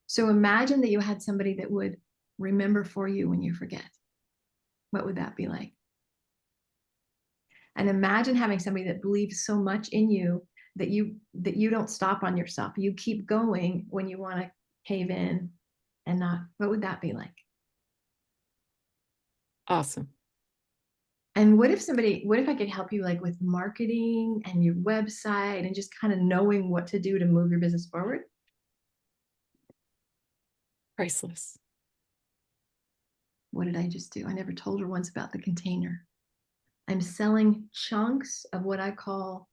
So imagine that you had somebody that would remember for you when you forget. What would that be like? And imagine having somebody that believes so much in you that you don't stop on yourself. You keep going when you want to cave in and not. What would that be like? Awesome. And what if I could help you like with marketing and your website and just kind of knowing what to do to move your business forward? Priceless. What did I just do? I never told her once about the container. I'm selling chunks of what I call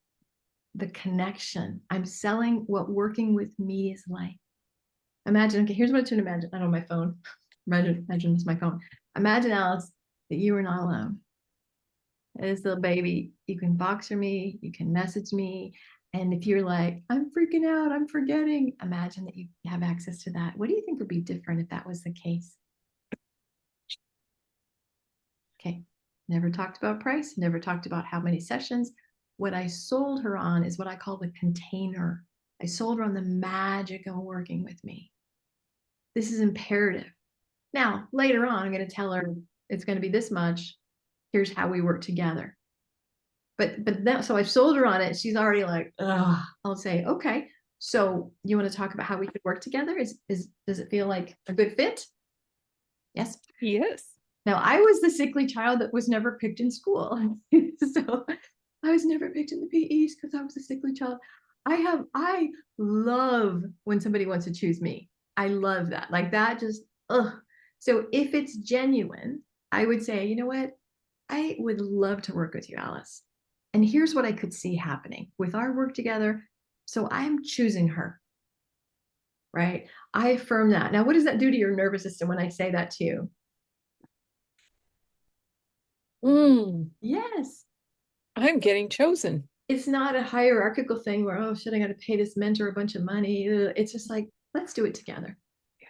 the connection. I'm selling what working with me is like. Imagine, okay, here's what I should imagine. I don't know my phone. Imagine it's my phone. Imagine, Alice, that you are not alone. This little baby, you can Voxer me, you can message me. And if you're like, I'm freaking out, I'm forgetting, imagine that you have access to that. What do you think would be different if that was the case? Okay. Never talked about price, never talked about how many sessions. What I sold her on is what I call the container. I sold her on the magic of working with me. This is imperative. Now, later on, I'm going to tell her it's going to be this much. Here's how we work together. But that, so I've sold her on it. She's already like, ugh. I'll say, okay, so you want to talk about how we could work together? Does it feel like a good fit? Yes. Yes. Now, I was the sickly child that was never picked in school. So I was never picked in the PEs because I was a sickly child. I love when somebody wants to choose me. I love that. Like that just, ugh. So if it's genuine, I would say, you know what? I would love to work with you, Alice. And here's what I could see happening with our work together. So I'm choosing her, right? I affirm that. Now, what does that do to your nervous system when I say that to you? Yes. I'm getting chosen. It's not a hierarchical thing where, oh shit, I got to pay this mentor a bunch of money. It's just like, let's do it together. Yeah.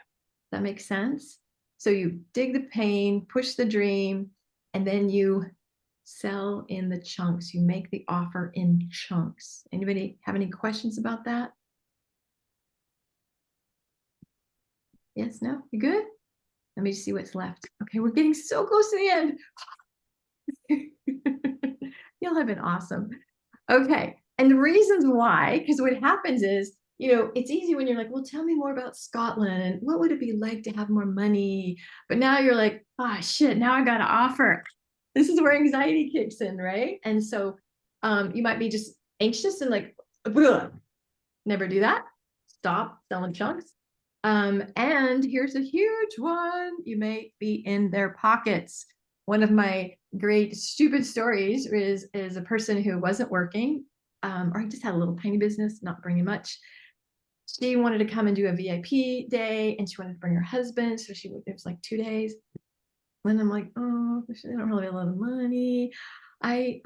That makes sense. So you dig the pain, push the dream, and then you sell in the chunks. You make the offer in chunks. Anybody have any questions about that? Yes, no, you good? Let me just see what's left. Okay, we're getting so close to the end. You'll have been awesome. Okay, and the reasons why, because what happens is, it's easy when you're like, well, tell me more about Scotland. What would it be like to have more money? But now you're like, oh shit, now I got to offer. This is where anxiety kicks in, right? And so you might be just anxious and like, never do that. Stop selling chunks. And here's a huge one. You may be in their pockets. One of my great stupid stories is a person who wasn't working, or just had a little tiny business, not bringing much. She wanted to come and do a VIP day, and she wanted to bring her husband. So it was like 2 days. And I'm like, oh, they don't really have a lot of money. I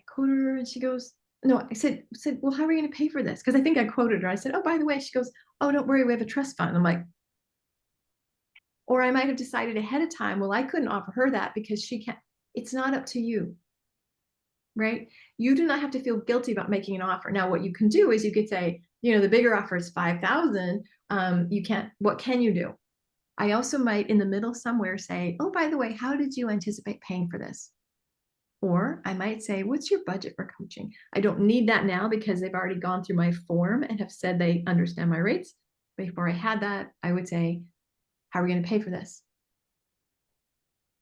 quoted her, and she goes, no, I said, well, how are you going to pay for this? Because I think I quoted her. I said, oh, by the way, she goes, oh, don't worry, we have a trust fund. I'm like, or I might have decided ahead of time, well, I couldn't offer her that because she can't. It's not up to you, right? You do not have to feel guilty about making an offer. Now, what you can do is you could say, the bigger offer is 5,000. You can't, what can you do? I also might in the middle somewhere say, oh, by the way, how did you anticipate paying for this? Or I might say, what's your budget for coaching? I don't need that now because they've already gone through my form and have said they understand my rates. Before I had that, I would say, how are we going to pay for this?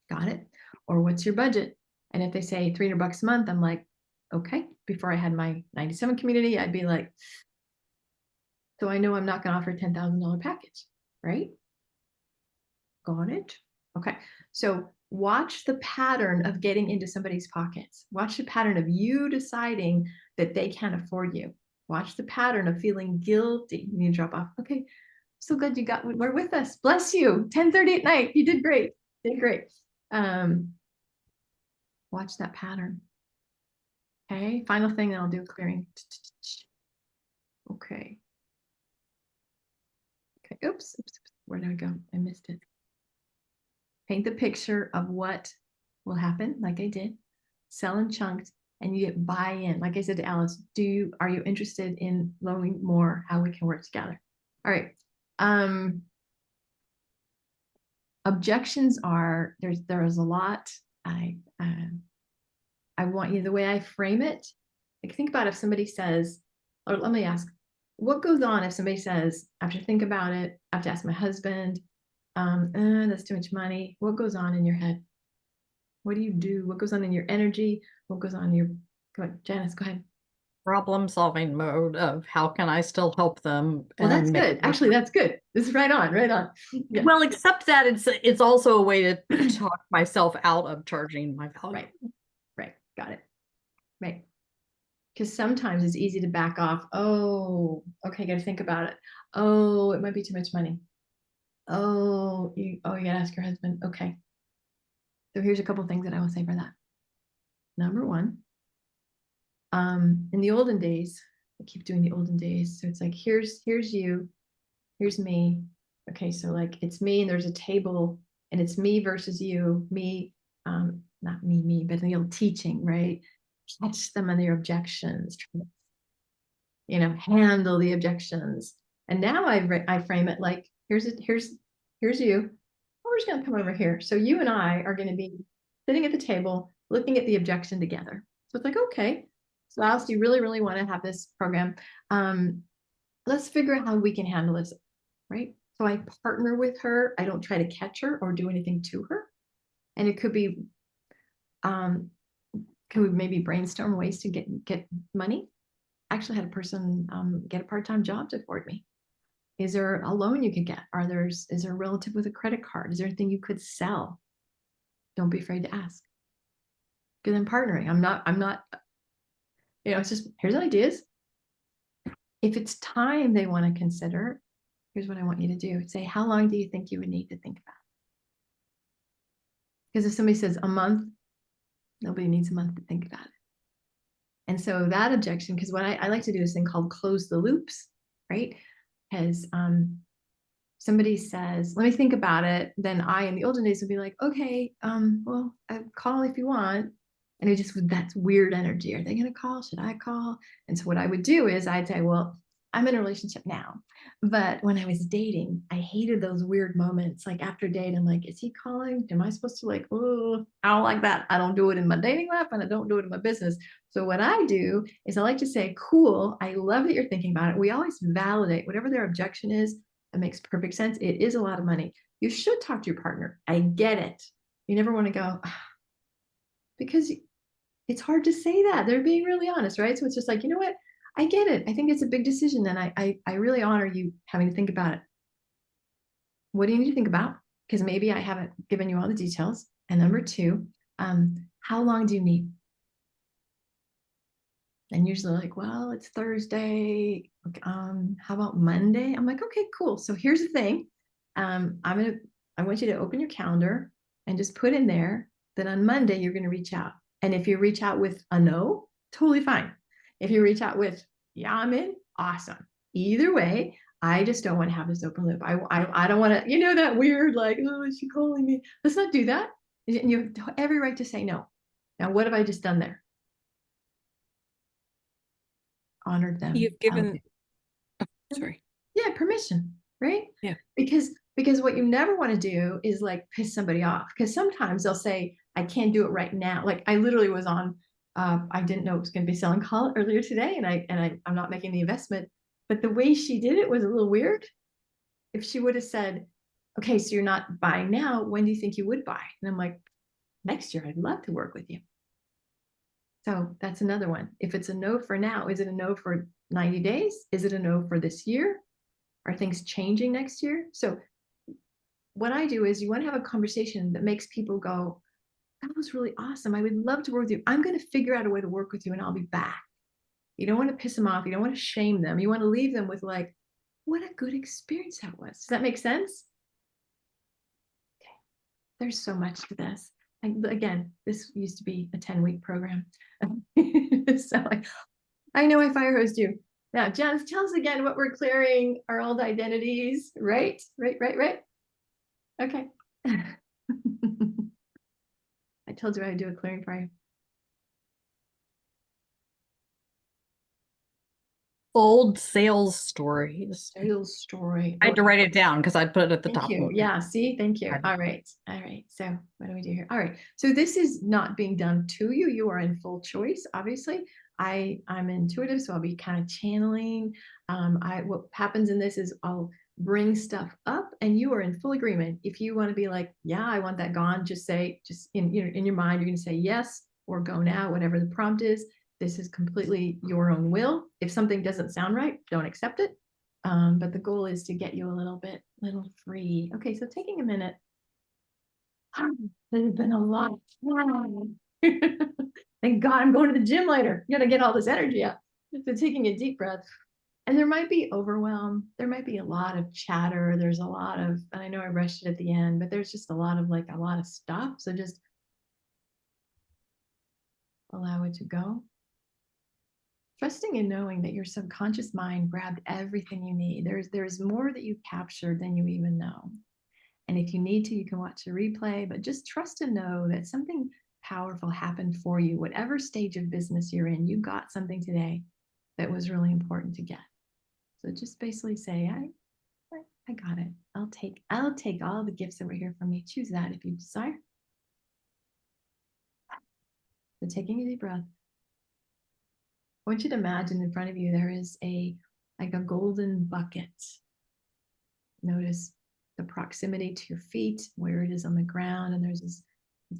Got it? Or what's your budget? And if they say $300 a month, I'm like, okay. Before I had my 97 community, I'd be like, so I know I'm not going to offer a $10,000 package, right? Got it? Okay. So watch the pattern of getting into somebody's pockets. Watch the pattern of you deciding that they can't afford you. Watch the pattern of feeling guilty when you drop off. Okay, so good you we're with us. Bless you. 10:30 at night. You did great. Did great. Watch that pattern. Okay, final thing, then I'll do clearing. Okay. Okay, oops. Where did I go? I missed it. Paint the picture of what will happen, like I did, sell in chunks, and you get buy-in. Like I said to Alice, are you interested in learning more how we can work together? All right. Objections are, there is a lot. I want you, the way I frame it, like think about if somebody says, or let me ask, what goes on if somebody says, I have to think about it, I have to ask my husband, that's too much money. What goes on in your head? What do you do? What goes on in your energy? What goes on in your, go ahead, Janice, go ahead. Problem solving mode of how can I still help them? Well, that's good. Actually, that's good. This is right on, right on. Yeah. Well, except that it's also a way to talk myself out of charging my value. Right. Got it. Right. Because sometimes it's easy to back off. Oh, okay, got to think about it. Oh, it might be too much money. Oh, you gotta ask your husband. Okay. So here's a couple things that I will say for that. Number one, in the olden days, I keep doing the olden days. So it's like, here's you, here's me. Okay, so like it's me and there's a table and it's me versus you, me not me, but teaching, right? Catch them on their objections, handle the objections. And now I frame it like, here's you. We're just going to come over here. So you and I are going to be sitting at the table, looking at the objection together. So it's like, okay, so Alice, do you really, really want to have this program? Let's figure out how we can handle this, right? So I partner with her. I don't try to catch her or do anything to her. And it could be, can we maybe brainstorm ways to get money? I actually had a person get a part-time job to afford me. Is there a loan you could get? Is there a relative with a credit card? Is there anything you could sell? Don't be afraid to ask. Because I'm partnering. I'm not, it's just, here's ideas. If it's time they want to consider, here's what I want you to do. Say, how long do you think you would need to think about it? Because if somebody says a month, nobody needs a month to think about it. And so that objection, because what I like to do is this thing called close the loops, right? Because somebody says, let me think about it. Then I, in the olden days, would be like, okay, well, call if you want. And it just, that's weird energy. Are they going to call? Should I call? And so what I would do is I'd say, well, I'm in a relationship now. But when I was dating, I hated those weird moments. Like after date, I'm like, is he calling? Am I supposed to like, oh, I don't like that. I don't do it in my dating life and I don't do it in my business. So what I do is I like to say, cool, I love that you're thinking about it. We always validate whatever their objection is. It makes perfect sense. It is a lot of money. You should talk to your partner. I get it. You never want to go, because it's hard to say that. They're being really honest, right? So it's just like, you know what? I get it. I think it's a big decision and I really honor you having to think about it. What do you need to think about? Because maybe I haven't given you all the details. And number two, how long do you need? And usually like, well, it's Thursday. How about Monday? I'm like, okay, cool. So here's the thing. I want you to open your calendar and just put in there that on Monday, you're going to reach out. And if you reach out with a no, totally fine. If you reach out with, yeah, I'm in, awesome. Either way, I just don't want to have this open loop. I don't want to, that weird, like, oh, is she calling me? Let's not do that. And you have every right to say no. Now, what have I just done there? Honored them. You've given, sorry. Yeah, permission, right? Yeah. Because what you never want to do is like piss somebody off. Because sometimes they'll say, I can't do it right now. Like I literally was on, I didn't know it was going to be selling call earlier today, and I'm not making the investment. But the way she did it was a little weird. If she would have said, okay, so you're not buying now, when do you think you would buy? And I'm like, next year, I'd love to work with you. So that's another one. If it's a no for now, is it a no for 90 days? Is it a no for this year? Are things changing next year? So what I do is you want to have a conversation that makes people go, that was really awesome. I would love to work with you. I'm going to figure out a way to work with you and I'll be back. You don't want to piss them off. You don't want to shame them. You want to leave them with like, what a good experience that was. Does that make sense? Okay. There's so much to this. Again, this used to be a 10-week program. So I know I fire hose you. Now, Janice, tell us again what we're clearing our old identities, right? Right. Okay. I told you I'd do a clearing for you. Old sales stories. Sales story. I had to write it down because I put it at the top. Thank you. Yeah, see, thank you. All right. So what do we do here? All right. So this is not being done to you. You are in full choice, obviously. I'm intuitive, so I'll be kind of channeling. What happens in this is I'll bring stuff up and you are in full agreement. If you want to be like, yeah, I want that gone, just in your mind, you're going to say yes or go now, whatever the prompt is. This is completely your own will. If something doesn't sound right, don't accept it. But the goal is to get you a little free. Okay, so taking a minute. There's been a lot. Thank God I'm going to the gym later. You got to get all this energy out. So taking a deep breath. And there might be overwhelm. There might be a lot of chatter. There's a lot of, and I know I rushed it at the end, but there's just a lot of stuff. So just allow it to go. Trusting and knowing that your subconscious mind grabbed everything you need. There's more that you captured than you even know. And if you need to, you can watch a replay, but just trust and know that something powerful happened for you. Whatever stage of business you're in, you got something today that was really important to get. So just basically say, I got it. I'll take all the gifts that were here for me. Choose that if you desire. So taking a deep breath. I want you to imagine in front of you there is like a golden bucket. Notice the proximity to your feet, where it is on the ground, and there's this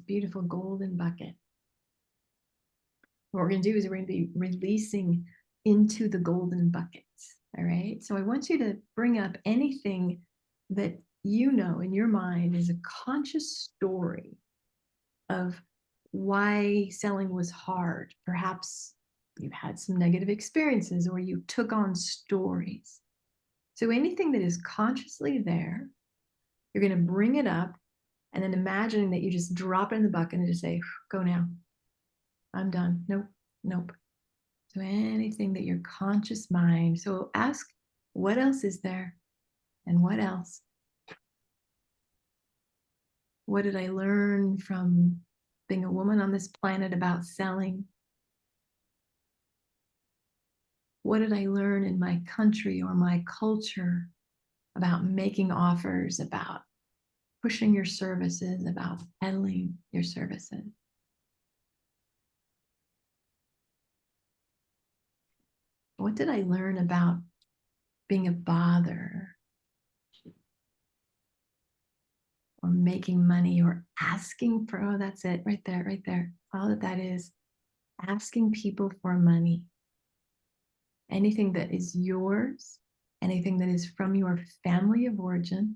beautiful golden bucket. What we're going to do is we're going to be releasing into the golden bucket. All right. So I want you to bring up anything that you know in your mind is a conscious story of why selling was hard. Perhaps you've had some negative experiences or you took on stories. So anything that is consciously there, you're going to bring it up and then imagining that you just drop it in the bucket and just say, go now. I'm done. Nope. Nope. So anything that your conscious mind, so ask, what else is there? And what else? What did I learn from being a woman on this planet about selling? What did I learn in my country or my culture about making offers, about pushing your services, about peddling your services? What did I learn about being a bother or making money or asking for, oh, that's it, right there, right there. All that is asking people for money. Anything that is yours, anything that is from your family of origin.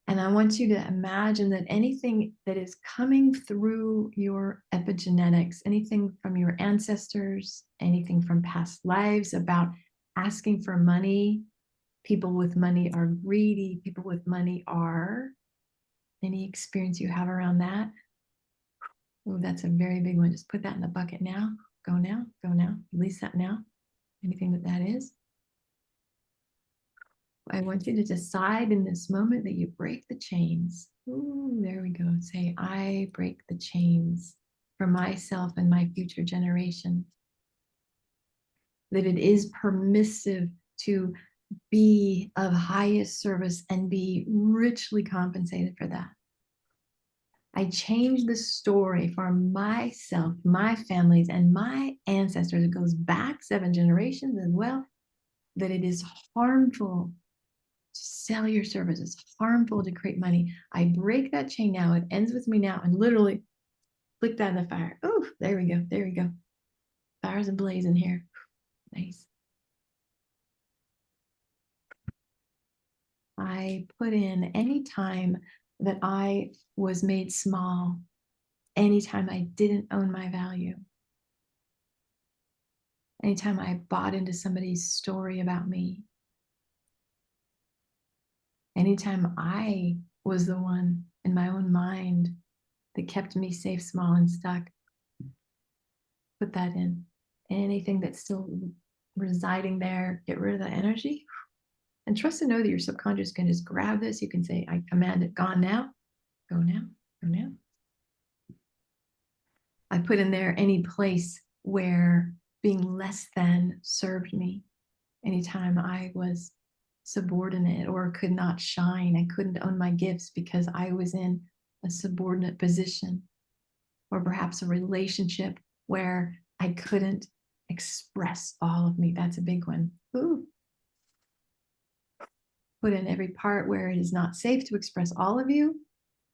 And I want you to imagine that anything that is coming through your epigenetics, anything from your ancestors, anything from past lives about asking for money, people with money are greedy, people with money are, any experience you have around that. Oh, that's a very big one. Just put that in the bucket now. Go now, go now. Release that now. Anything that is. I want you to decide in this moment that you break the chains. Ooh, there we go. Say, I break the chains for myself and my future generation. That it is permissive to be of highest service and be richly compensated for that. I change the story for myself, my families, and my ancestors. It goes back 7 generations as well, that it is harmful to sell your services, harmful to create money. I break that chain now. It ends with me now, and literally flick that in the fire. Oh, there we go. There we go. Fire's ablaze in here. Nice. I put in any time that I was made small, anytime I didn't own my value, anytime I bought into somebody's story about me, anytime I was the one in my own mind that kept me safe, small, and stuck, put that in. Anything that's still residing there, get rid of that energy. And trust and know that your subconscious can just grab this. You can say, I command it, gone now, go now, go now. I put in there any place where being less than served me. Anytime I was subordinate or could not shine, I couldn't own my gifts because I was in a subordinate position, or perhaps a relationship where I couldn't express all of me. That's a big one. Ooh. Put in every part where it is not safe to express all of you.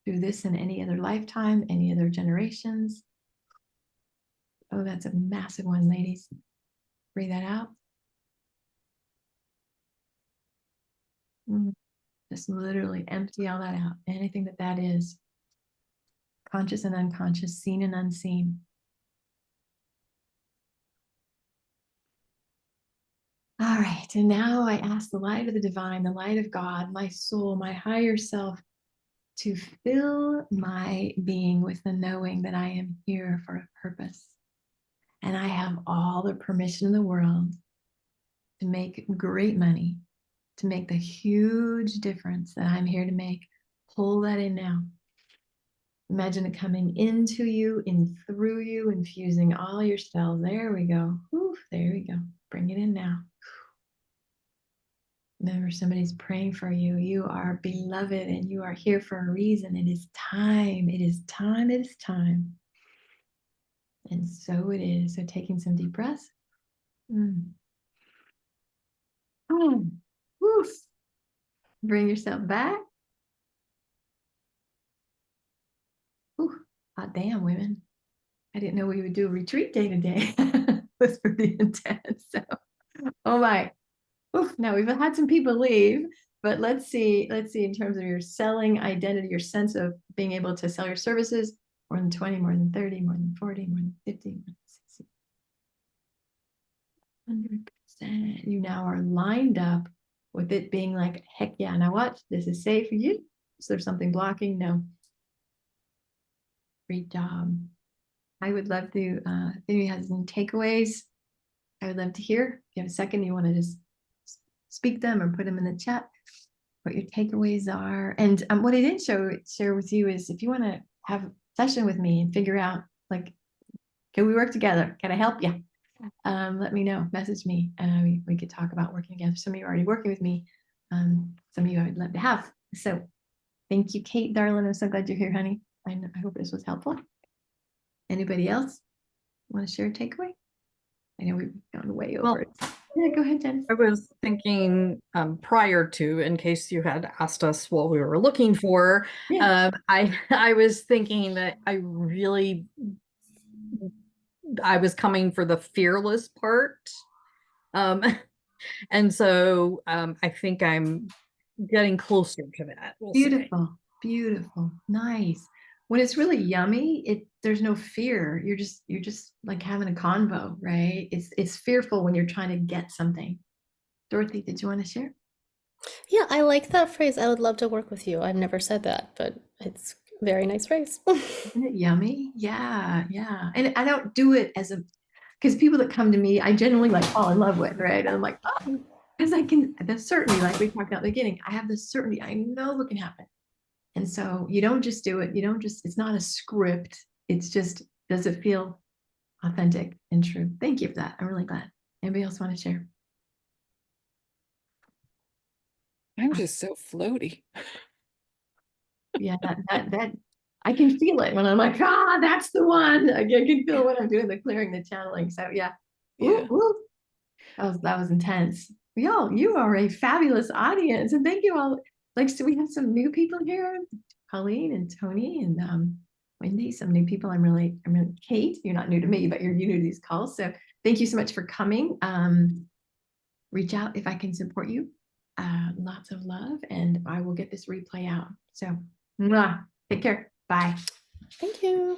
Do this in any other lifetime, any other generations. Oh, that's a massive one, ladies. Breathe that out. Just literally empty all that out. Anything that is. Conscious and unconscious, seen and unseen. All right, and now I ask the light of the divine, the light of God, my soul, my higher self, to fill my being with the knowing that I am here for a purpose. And I have all the permission in the world to make great money to make the huge difference that I'm here to make. Pull that in now. Imagine it coming into you, in through you, infusing all your cells. There we go. Whew, there we go. Bring it in now. Remember, somebody's praying for you. You are beloved and you are here for a reason. It is time. It is time. It is time. And so it is. So taking some deep breaths. Woof. Bring yourself back. Whew. Hot damn, women. I didn't know we would do a retreat day today. It was pretty intense. So, oh my. Oof. Now we've had some people leave, but let's see in terms of your selling identity, your sense of being able to sell your services, more than 20, more than 30, more than 40, more than 50, more than 60. 100%. You now are lined up with it being like, heck yeah, now watch, this is safe for you. Is there something blocking? No. Great job. I would love to, if anybody has any takeaways, I would love to hear. If you have a second, you want to just speak them or put them in the chat, what your takeaways are. And what I didn't share with you is if you want to have a session with me and figure out, like, can we work together? Can I help you? Let me know, message me, and we could talk about working together. Some of you are already working with me. Some of you I would love to have. So thank you, Kate, darling. I'm so glad you're here, honey. I hope this was helpful. Anybody else want to share a takeaway? I know we've gone way over it. Yeah, go ahead, Jen. I was thinking prior to, in case you had asked us what we were looking for, Yeah. I was thinking that I was coming for the fearless part. And so I think I'm getting closer to that. We'll Beautiful, say. beautiful, nice. When it's really yummy, there's no fear. You're just like having a convo, right? It's fearful when you're trying to get something. Dorothy, did you want to share? Yeah, I like that phrase. I would love to work with you. I've never said that, but it's a very nice phrase. Isn't it yummy? Yeah, yeah. And I don't do it because people that come to me, I generally like fall in love with, right? And I'm like, oh, because there's certainty, like we talked about at the beginning, I have this certainty. I know what can happen. And so you don't just do it. It's not a script. It's just, does it feel authentic and true? Thank you for that. I'm really glad. Anybody else want to share? I'm just so floaty. Yeah, that I can feel it when I'm like, that's the one. I can feel when I'm doing the clearing, the channeling. So yeah. Yeah. Woo. That was intense. Y'all, you are a fabulous audience. And thank you all. Like, so we have some new people here, Colleen and Tony and Wendy, some new people. I'm really Kate, you're not new to me, but you're new to these calls. So thank you so much for coming. Reach out if I can support you. Lots of love, and I will get this replay out. So, mwah. Take care. Bye. Thank you.